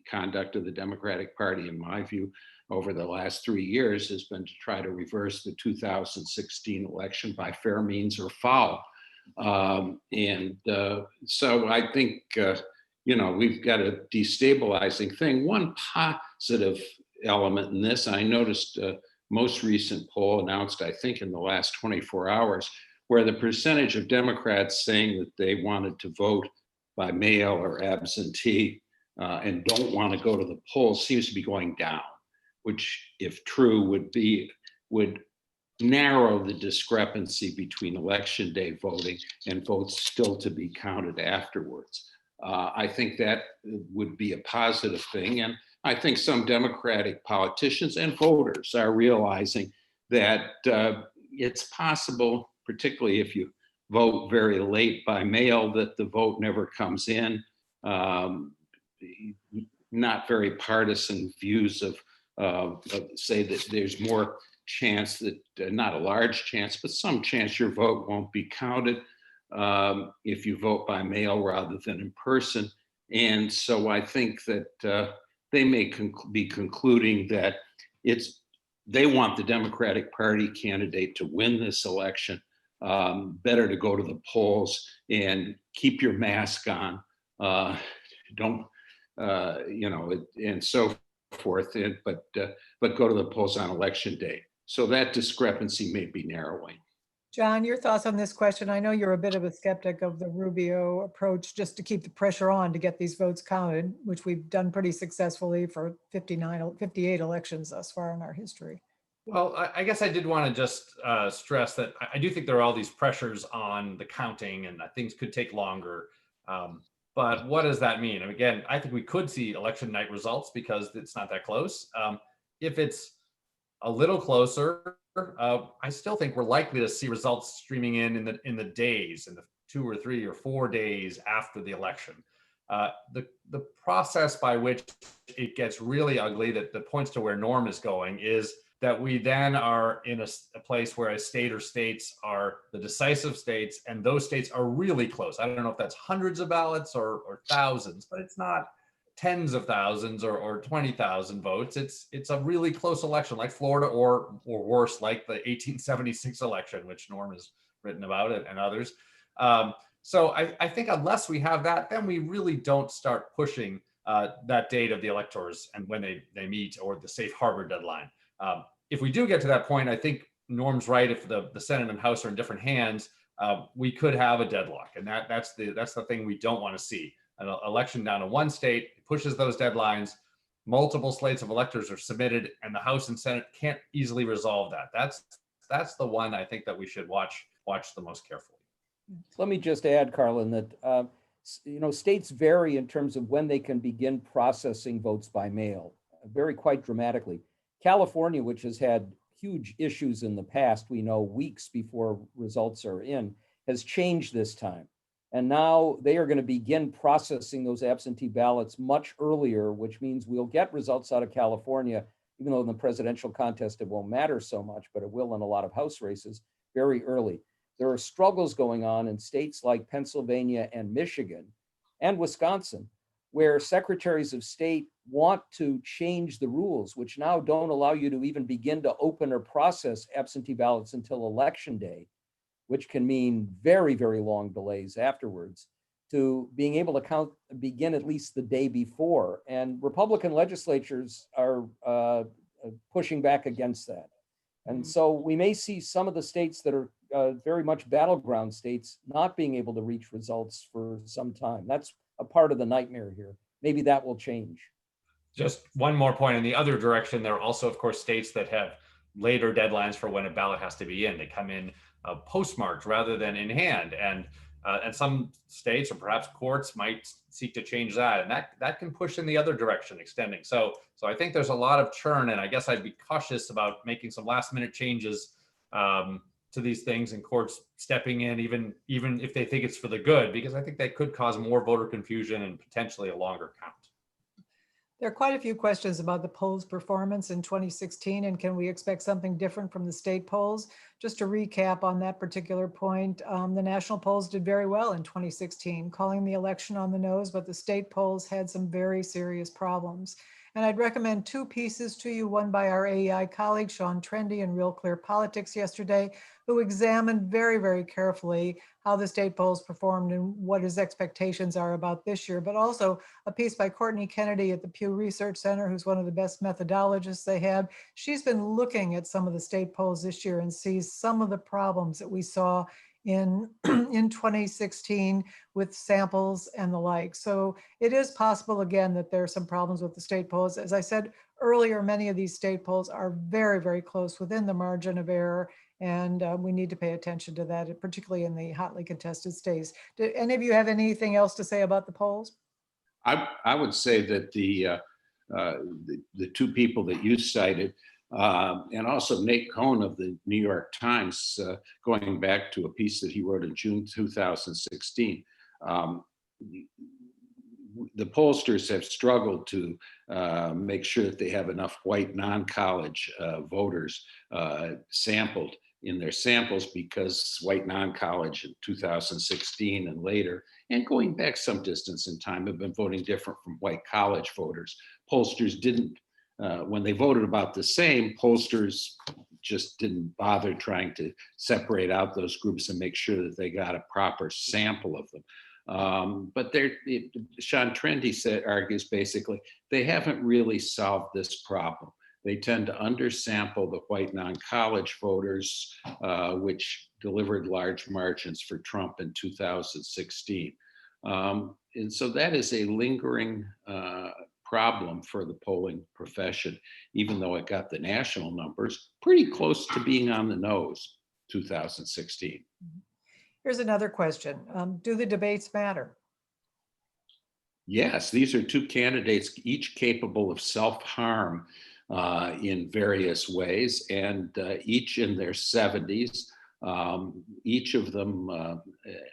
conduct of the Democratic Party, in my view, over the last 3 years has been to try to reverse the 2016 election by fair means or foul. So I think, we've got a destabilizing thing. One positive element in this, I noticed most recent poll announced, I think in the last 24 hours, where the percentage of Democrats saying that they wanted to vote by mail or absentee and don't want to go to the polls seems to be going down, which, if true, would narrow the discrepancy between election day voting and votes still to be counted afterwards. I think that would be a positive thing. And I think some Democratic politicians and voters are realizing that it's possible, particularly if you vote very late by mail, that the vote never comes in. Not very partisan views of say that there's more chance that, not a large chance, but some chance your vote won't be counted if you vote by mail rather than in person. And so I think that they may be concluding that they want the Democratic Party candidate to win this election. Better to go to the polls and keep your mask on. Don't, and so forth, but go to the polls on election day. So that discrepancy may be narrowing. John, your thoughts on this question? I know you're a bit of a skeptic of the Rubio approach just to keep the pressure on to get these votes counted, which we've done pretty successfully for 58 elections thus far in our history. Well, I guess I did want to just stress that I do think there are all these pressures on the counting and that things could take longer. But what does that mean? And again, I think we could see election night results because it's not that close. If it's a little closer, I still think we're likely to see results streaming in the days, in the 2 or 3 or 4 days after the election. The process by which it gets really ugly, that points to where Norm is going, is that we then are in a place where a state or states are the decisive states, and those states are really close. I don't know if that's hundreds of ballots or thousands, but it's not tens of thousands or 20,000 votes. It's a really close election, like Florida, or worse, like the 1876 election, which Norm has written about it and others. So I think unless we have that, then we really don't start pushing that date of the electors and when they meet, or the safe harbor deadline. If we do get to that point, I think Norm's right. If the Senate and House are in different hands, we could have a deadlock, and that's the thing we don't want to see. An election down to one state pushes those deadlines. Multiple slates of electors are submitted, and the House and Senate can't easily resolve that. That's the one I think that we should watch the most carefully. Let me just add, Karlyn, that states vary in terms of when they can begin processing votes by mail, vary quite dramatically. California, which has had huge issues in the past, we know weeks before results are in, has changed this time. And now they are going to begin processing those absentee ballots much earlier, which means we'll get results out of California, even though in the presidential contest it won't matter so much, but it will in a lot of House races very early. There are struggles going on in states like Pennsylvania and Michigan and Wisconsin, where secretaries of state want to change the rules, which now don't allow you to even begin to open or process absentee ballots until election day, which can mean very, very long delays afterwards, to being able to begin at least the day before. And Republican legislatures are pushing back against that. And so we may see some of the states that are very much battleground states not being able to reach results for some time. That's a part of the nightmare here. Maybe that will change. Just one more point in the other direction. There are also, of course, states that have later deadlines for when a ballot has to be in. They come in postmarked rather than in hand. And some states, or perhaps courts, might seek to change that. And that can push in the other direction, extending. So I think there's a lot of churn, and I guess I'd be cautious about making some last minute changes to these things, and courts stepping in, even if they think it's for the good, because I think that could cause more voter confusion and potentially a longer count. There are quite a few questions about the polls' performance in 2016, and can we expect something different from the state polls? Just to recap on that particular point, the national polls did very well in 2016, calling the election on the nose, but the state polls had some very serious problems. And I'd recommend 2 pieces to you, one by our AEI colleague, Sean Trendy, in Real Clear Politics yesterday, who examined very, very carefully how the state polls performed and what his expectations are about this year, but also a piece by Courtney Kennedy at the Pew Research Center, who's one of the best methodologists they have. She's been looking at some of the state polls this year and sees some of the problems that we saw in, in 2016 with samples and the like. So it is possible, again, that there are some problems with the state polls. As I said earlier, many of these state polls are very, very close within the margin of error. And we need to pay attention to that, particularly in the hotly contested states. Do any of you have anything else to say about the polls? I would say that the two people that you cited, and also Nate Cohn of the New York Times, going back to a piece that he wrote in June 2016, the pollsters have struggled to make sure that they have enough white non-college voters sampled in their samples, because white non-college in 2016 and later, and going back some distance in time, have been voting different from white college voters. Pollsters didn't, when they voted about the same, pollsters just didn't bother trying to separate out those groups and make sure that they got a proper sample of them. But Sean Trendy argues basically, they haven't really solved this problem. They tend to undersample the white non-college voters, which delivered large margins for Trump in 2016. And so that is a lingering problem for the polling profession, even though it got the national numbers pretty close to being on the nose, 2016. Here's another question. Do the debates matter? Yes, these are two candidates, each capable of self-harm in various ways, and each in their 70s. Each of them,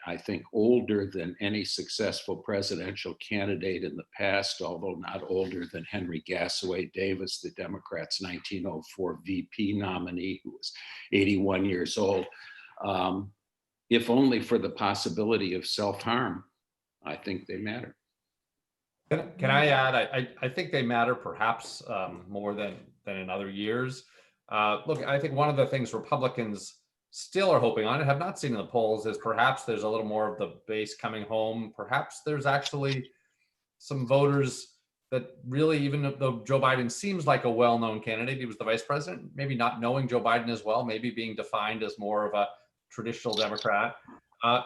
I think, older than any successful presidential candidate in the past, although not older than Henry Gassaway Davis, the Democrats' 1904 VP nominee, who was 81 years old. If only for the possibility of self-harm, I think they matter. Can I add? I think they matter perhaps more than in other years. Look, I think one of the things Republicans still are hoping on and have not seen in the polls is perhaps there's a little more of the base coming home. Perhaps there's actually some voters that really, even though Joe Biden seems like a well-known candidate, he was the vice president, maybe not knowing Joe Biden as well, maybe being defined as more of a traditional Democrat.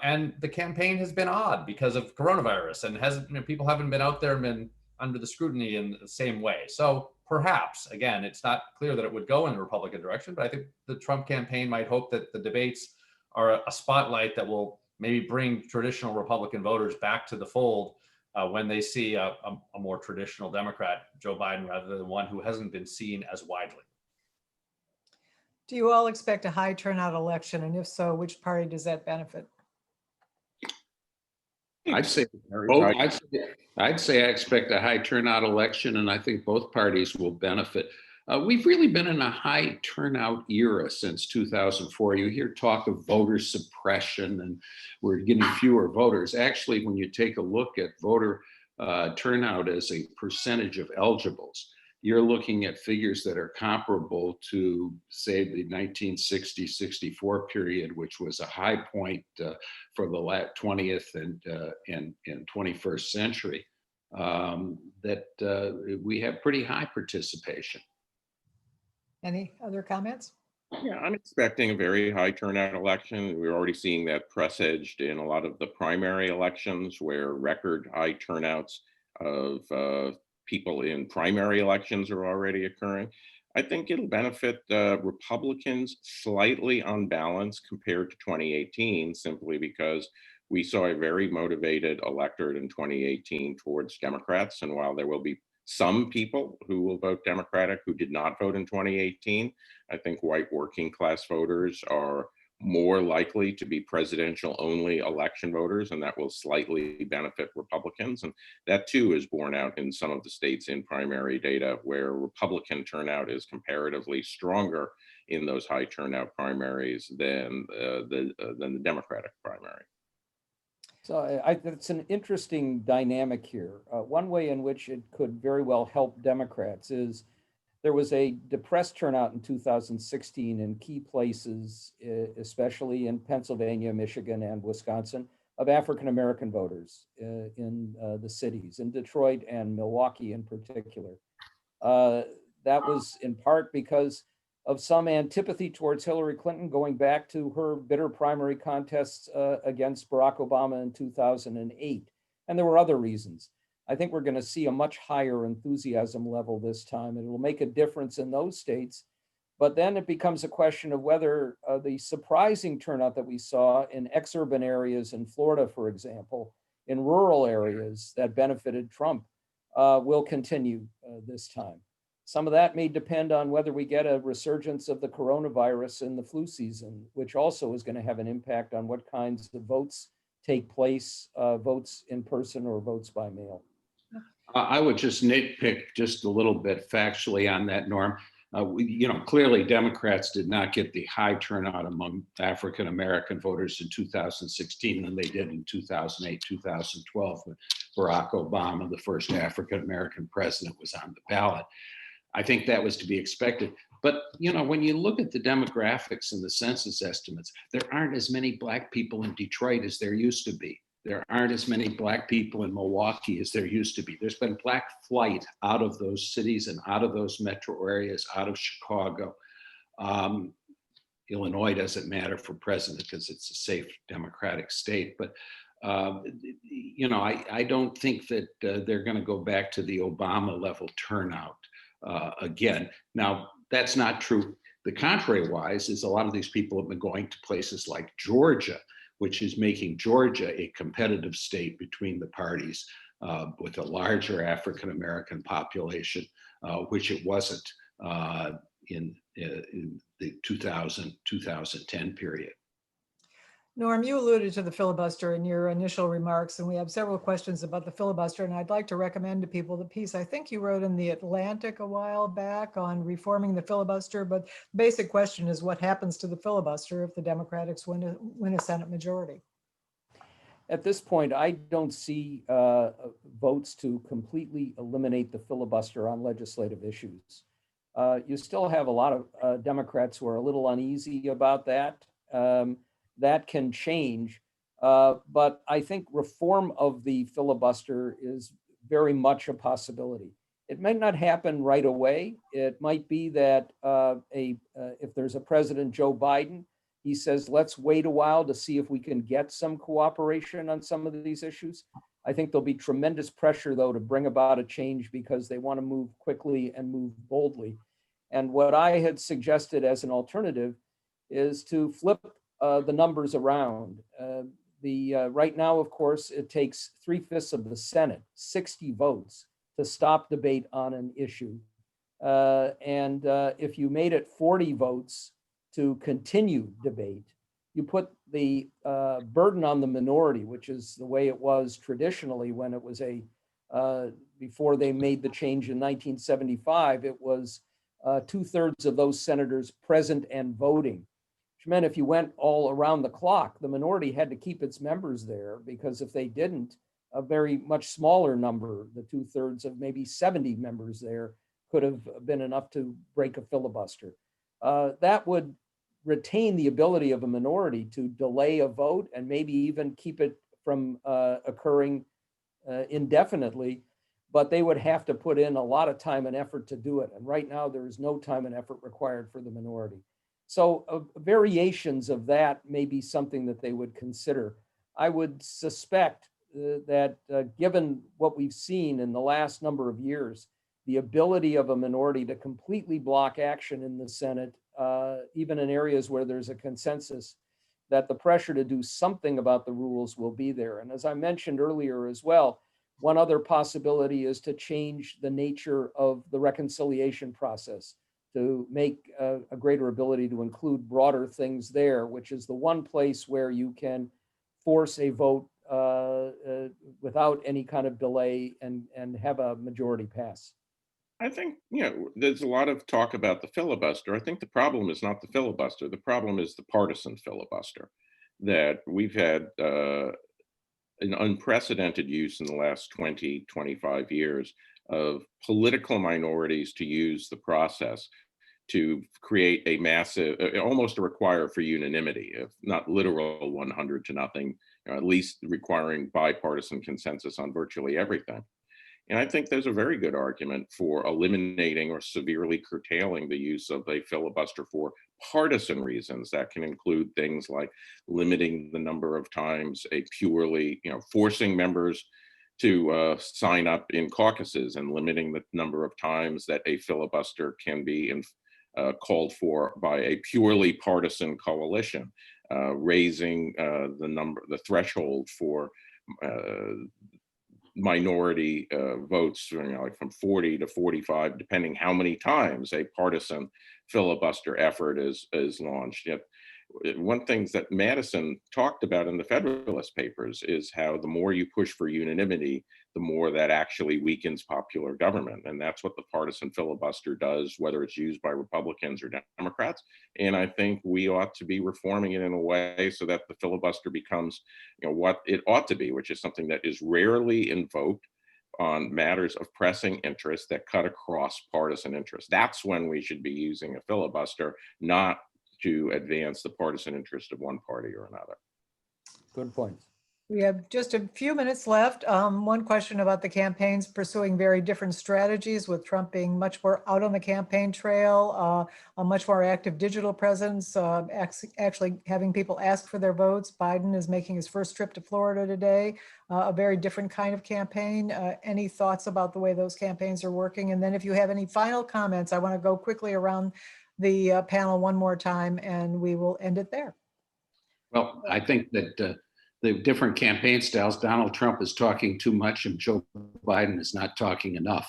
And the campaign has been odd because of coronavirus, and people haven't been out there and been under the scrutiny in the same way. So perhaps, again, it's not clear that it would go in the Republican direction, but I think the Trump campaign might hope that the debates are a spotlight that will maybe bring traditional Republican voters back to the fold when they see a more traditional Democrat, Joe Biden, rather than one who hasn't been seen as widely. Do you all expect a high turnout election? And if so, which party does that benefit? I'd say I expect a high turnout election, and I think both parties will benefit. We've really been in a high turnout era since 2004. You hear talk of voter suppression, and we're getting fewer voters. Actually, when you take a look at voter turnout as a percentage of eligibles, you're looking at figures that are comparable to, say, the 1960-64 period, which was a high point for the 20th and 21st century, that we have pretty high participation. Any other comments? Yeah, I'm expecting a very high turnout election. We're already seeing that presaged in a lot of the primary elections, where record high turnouts of people in primary elections are already occurring. I think it'll benefit Republicans slightly on balance compared to 2018, simply because we saw a very motivated electorate in 2018 towards Democrats. And while there will be some people who will vote Democratic who did not vote in 2018, I think white working class voters are more likely to be presidential only election voters, and that will slightly benefit Republicans. And that too is borne out in some of the states in primary data where Republican turnout is comparatively stronger in those high turnout primaries than the Democratic primary. So it's an interesting dynamic here. One way in which it could very well help Democrats is there was a depressed turnout in 2016 in key places, especially in Pennsylvania, Michigan, and Wisconsin, of African-American voters in the cities, in Detroit and Milwaukee in particular. That was in part because of some antipathy towards Hillary Clinton, going back to her bitter primary contests against Barack Obama in 2008. And there were other reasons. I think we're going to see a much higher enthusiasm level this time, and it will make a difference in those states. But then it becomes a question of whether the surprising turnout that we saw in ex-urban areas in Florida, for example, in rural areas that benefited Trump, will continue this time. Some of that may depend on whether we get a resurgence of the coronavirus in the flu season, which also is going to have an impact on what kinds of votes take place, votes in person or votes by mail. I would just nitpick just a little bit factually on that, Norm. Clearly Democrats did not get the high turnout among African-American voters in 2016 than they did in 2008, 2012, when Barack Obama, the first African-American president, was on the ballot. I think that was to be expected. But, when you look at the demographics and the census estimates, there aren't as many Black people in Detroit as there used to be. There aren't as many Black people in Milwaukee as there used to be. There's been Black flight out of those cities and out of those metro areas, out of Chicago. Illinois doesn't matter for president because it's a safe Democratic state. But, I don't think that they're going to go back to the Obama level turnout again. Now, that's not true. The contrary wise is a lot of these people have been going to places like Georgia, which is making Georgia a competitive state between the parties with a larger African-American population, which it wasn't in the 2010 period. Norm, you alluded to the filibuster in your initial remarks, and we have several questions about the filibuster, and I'd like to recommend to people the piece I think you wrote in the Atlantic a while back on reforming the filibuster, but the basic question is what happens to the filibuster if the Democrats win a Senate majority? At this point, I don't see votes to completely eliminate the filibuster on legislative issues. You still have a lot of Democrats who are a little uneasy about that. That can change, but I think reform of the filibuster is very much a possibility. It might not happen right away. It might be that if there's a President Joe Biden, he says, let's wait a while to see if we can get some cooperation on some of these issues. I think there'll be tremendous pressure, though, to bring about a change because they want to move quickly and move boldly. And what I had suggested as an alternative is to flip the numbers around. Right now, of course, it takes 3/5 of the Senate, 60 votes, to stop debate on an issue. And if you made it 40 votes to continue debate, you put the burden on the minority, which is the way it was traditionally when it was before they made the change in 1975, it was 2/3 of those senators present and voting. Which meant if you went all around the clock, the minority had to keep its members there, because if they didn't, a very much smaller number, the 2/3 of maybe 70 members there, could have been enough to break a filibuster. That would retain the ability of a minority to delay a vote and maybe even keep it from occurring indefinitely, but they would have to put in a lot of time and effort to do it. And right now there is no time and effort required for the minority. So variations of that may be something that they would consider. I would suspect that given what we've seen in the last number of years, the ability of a minority to completely block action in the Senate, even in areas where there's a consensus, that the pressure to do something about the rules will be there. And as I mentioned earlier as well, one other possibility is to change the nature of the reconciliation process, to make a greater ability to include broader things there, which is the one place where you can force a vote without any kind of delay and have a majority pass. I think, there's a lot of talk about the filibuster. I think the problem is not the filibuster. The problem is the partisan filibuster, that we've had an unprecedented use in the last 20, 25 years of political minorities to use the process to create a massive, almost a require for unanimity, if not literal 100 to nothing, at least requiring bipartisan consensus on virtually everything. And I think there's a very good argument for eliminating or severely curtailing the use of a filibuster for partisan reasons. That can include things like limiting the number of times a purely, forcing members to sign up in caucuses and limiting the number of times that a filibuster can be called for by a purely partisan coalition, raising the threshold for minority votes, like from 40 to 45, depending how many times a partisan filibuster effort is launched. Yet, one thing that Madison talked about in the Federalist Papers is how the more you push for unanimity, the more that actually weakens popular government. And that's what the partisan filibuster does, whether it's used by Republicans or Democrats. And I think we ought to be reforming it in a way so that the filibuster becomes, what it ought to be, which is something that is rarely invoked on matters of pressing interest that cut across partisan interests. That's when we should be using a filibuster, not to advance the partisan interest of one party or another. Good point. We have just a few minutes left. One question about the campaigns pursuing very different strategies, with Trump being much more out on the campaign trail, a much more active digital presence, actually having people ask for their votes. Biden is making his first trip to Florida today, a very different kind of campaign. Any thoughts about the way those campaigns are working? And then if you have any final comments, I want to go quickly around the panel one more time, and we will end it there. Well, I think that the different campaign styles, Donald Trump is talking too much and Joe Biden is not talking enough.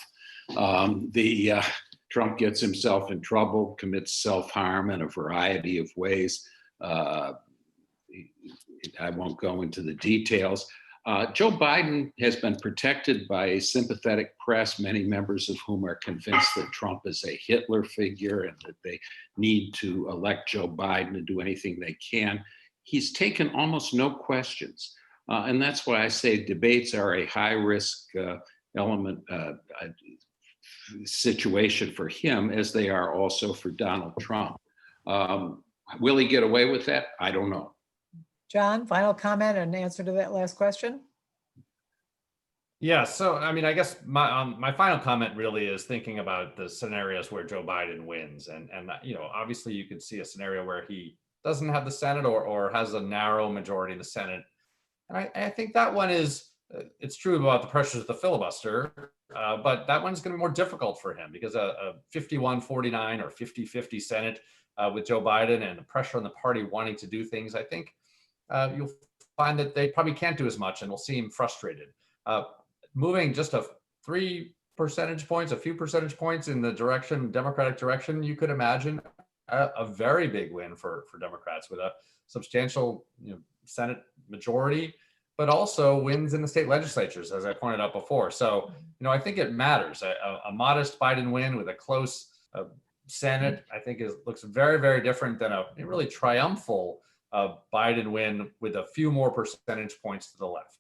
Trump gets himself in trouble, commits self-harm in a variety of ways. I won't go into the details. Joe Biden has been protected by a sympathetic press, many members of whom are convinced that Trump is a Hitler figure and that they need to elect Joe Biden and do anything they can. He's taken almost no questions. And that's why I say debates are a high-risk element situation for him, as they are also for Donald Trump. Will he get away with that? I don't know. John, final comment and answer to that last question? Yeah, so I mean, I guess my final comment really is thinking about the scenarios where Joe Biden wins, and obviously you could see a scenario where he doesn't have the Senate or has a narrow majority in the Senate, and I think that one is it's true about the pressures of the filibuster, but that one's going to be more difficult for him because a 51-49 or 50-50 Senate with Joe Biden and the pressure on the party wanting to do things, I think you'll find that they probably can't do as much, and we'll see him frustrated. Moving just a few percentage points in the Democratic direction, you could imagine a very big win for Democrats with a substantial Senate majority, but also wins in the state legislatures, as I pointed out before. So, I think it matters. A modest Biden win with a close Senate, I think looks very, very different than a really triumphal Biden win with a few more percentage points to the left.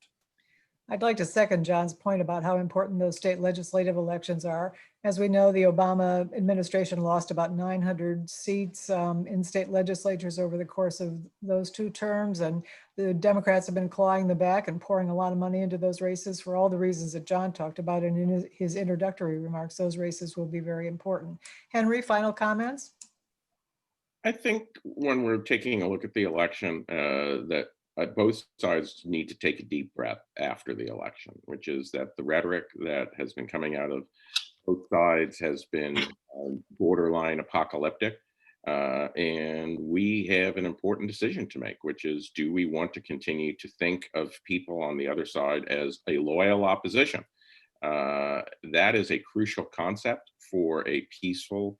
I'd like to second John's point about how important those state legislative elections are. As we know, the Obama administration lost about 900 seats in state legislatures over the course of those two terms. And the Democrats have been clawing the back and pouring a lot of money into those races for all the reasons that John talked about. And in his introductory remarks, those races will be very important. Henry, final comments? I think when we're taking a look at the election, that both sides need to take a deep breath after the election, which is that the rhetoric that has been coming out of both sides has been borderline apocalyptic. And we have an important decision to make, which is, do we want to continue to think of people on the other side as a loyal opposition? That is a crucial concept for a peaceful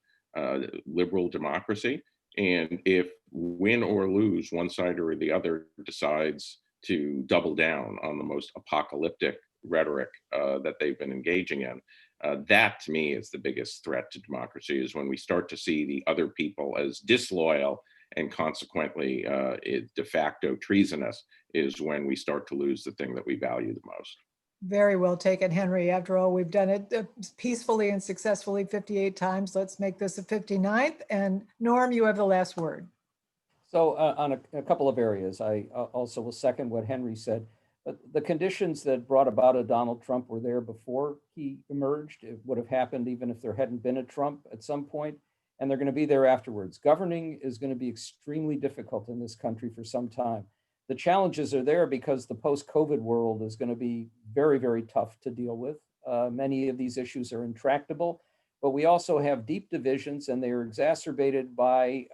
liberal democracy. And if win or lose, one side or the other decides to double down on the most apocalyptic rhetoric that they've been engaging in, that to me is the biggest threat to democracy, is when we start to see the other people as disloyal and consequently de facto treasonous, is when we start to lose the thing that we value the most. Very well taken, Henry. After all, we've done it peacefully and successfully 58 times. Let's make this a 59th. And Norm, you have the last word. So on a couple of areas, I also will second what Henry said. But the conditions that brought about a Donald Trump were there before he emerged. It would have happened even if there hadn't been a Trump at some point, and they're going to be there afterwards. Governing is going to be extremely difficult in this country for some time. The challenges are there because the post-COVID world is going to be very, very tough to deal with. Many of these issues are intractable, but we also have deep divisions, and they are exacerbated by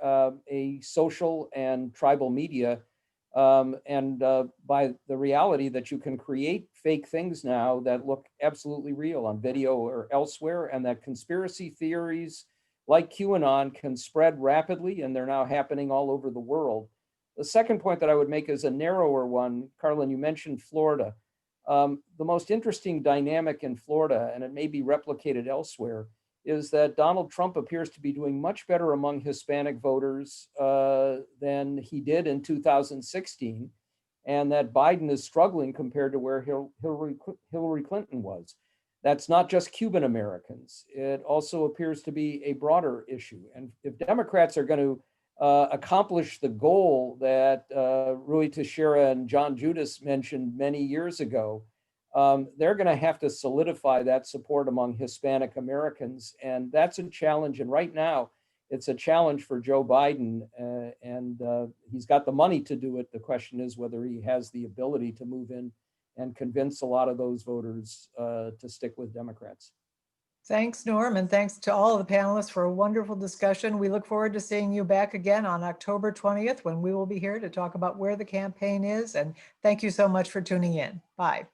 a social and tribal media and by the reality that you can create fake things now that look absolutely real on video or elsewhere, and that conspiracy theories like QAnon can spread rapidly, and they're now happening all over the world. The second point that I would make is a narrower one. Karlyn, you mentioned Florida. The most interesting dynamic in Florida, and it may be replicated elsewhere, is that Donald Trump appears to be doing much better among Hispanic voters than he did in 2016, and that Biden is struggling compared to where Hillary Clinton was. That's not just Cuban Americans. It also appears to be a broader issue. And if Democrats are going to accomplish the goal that Rui Teixeira and John Judas mentioned many years ago, they're going to have to solidify that support among Hispanic Americans. And that's a challenge. And right now, it's a challenge for Joe Biden. And he's got the money to do it. The question is whether he has the ability to move in and convince a lot of those voters to stick with Democrats. Thanks, Norm, and thanks to all of the panelists for a wonderful discussion. We look forward to seeing you back again on October 20th, when we will be here to talk about where the campaign is. And thank you so much for tuning in. Bye.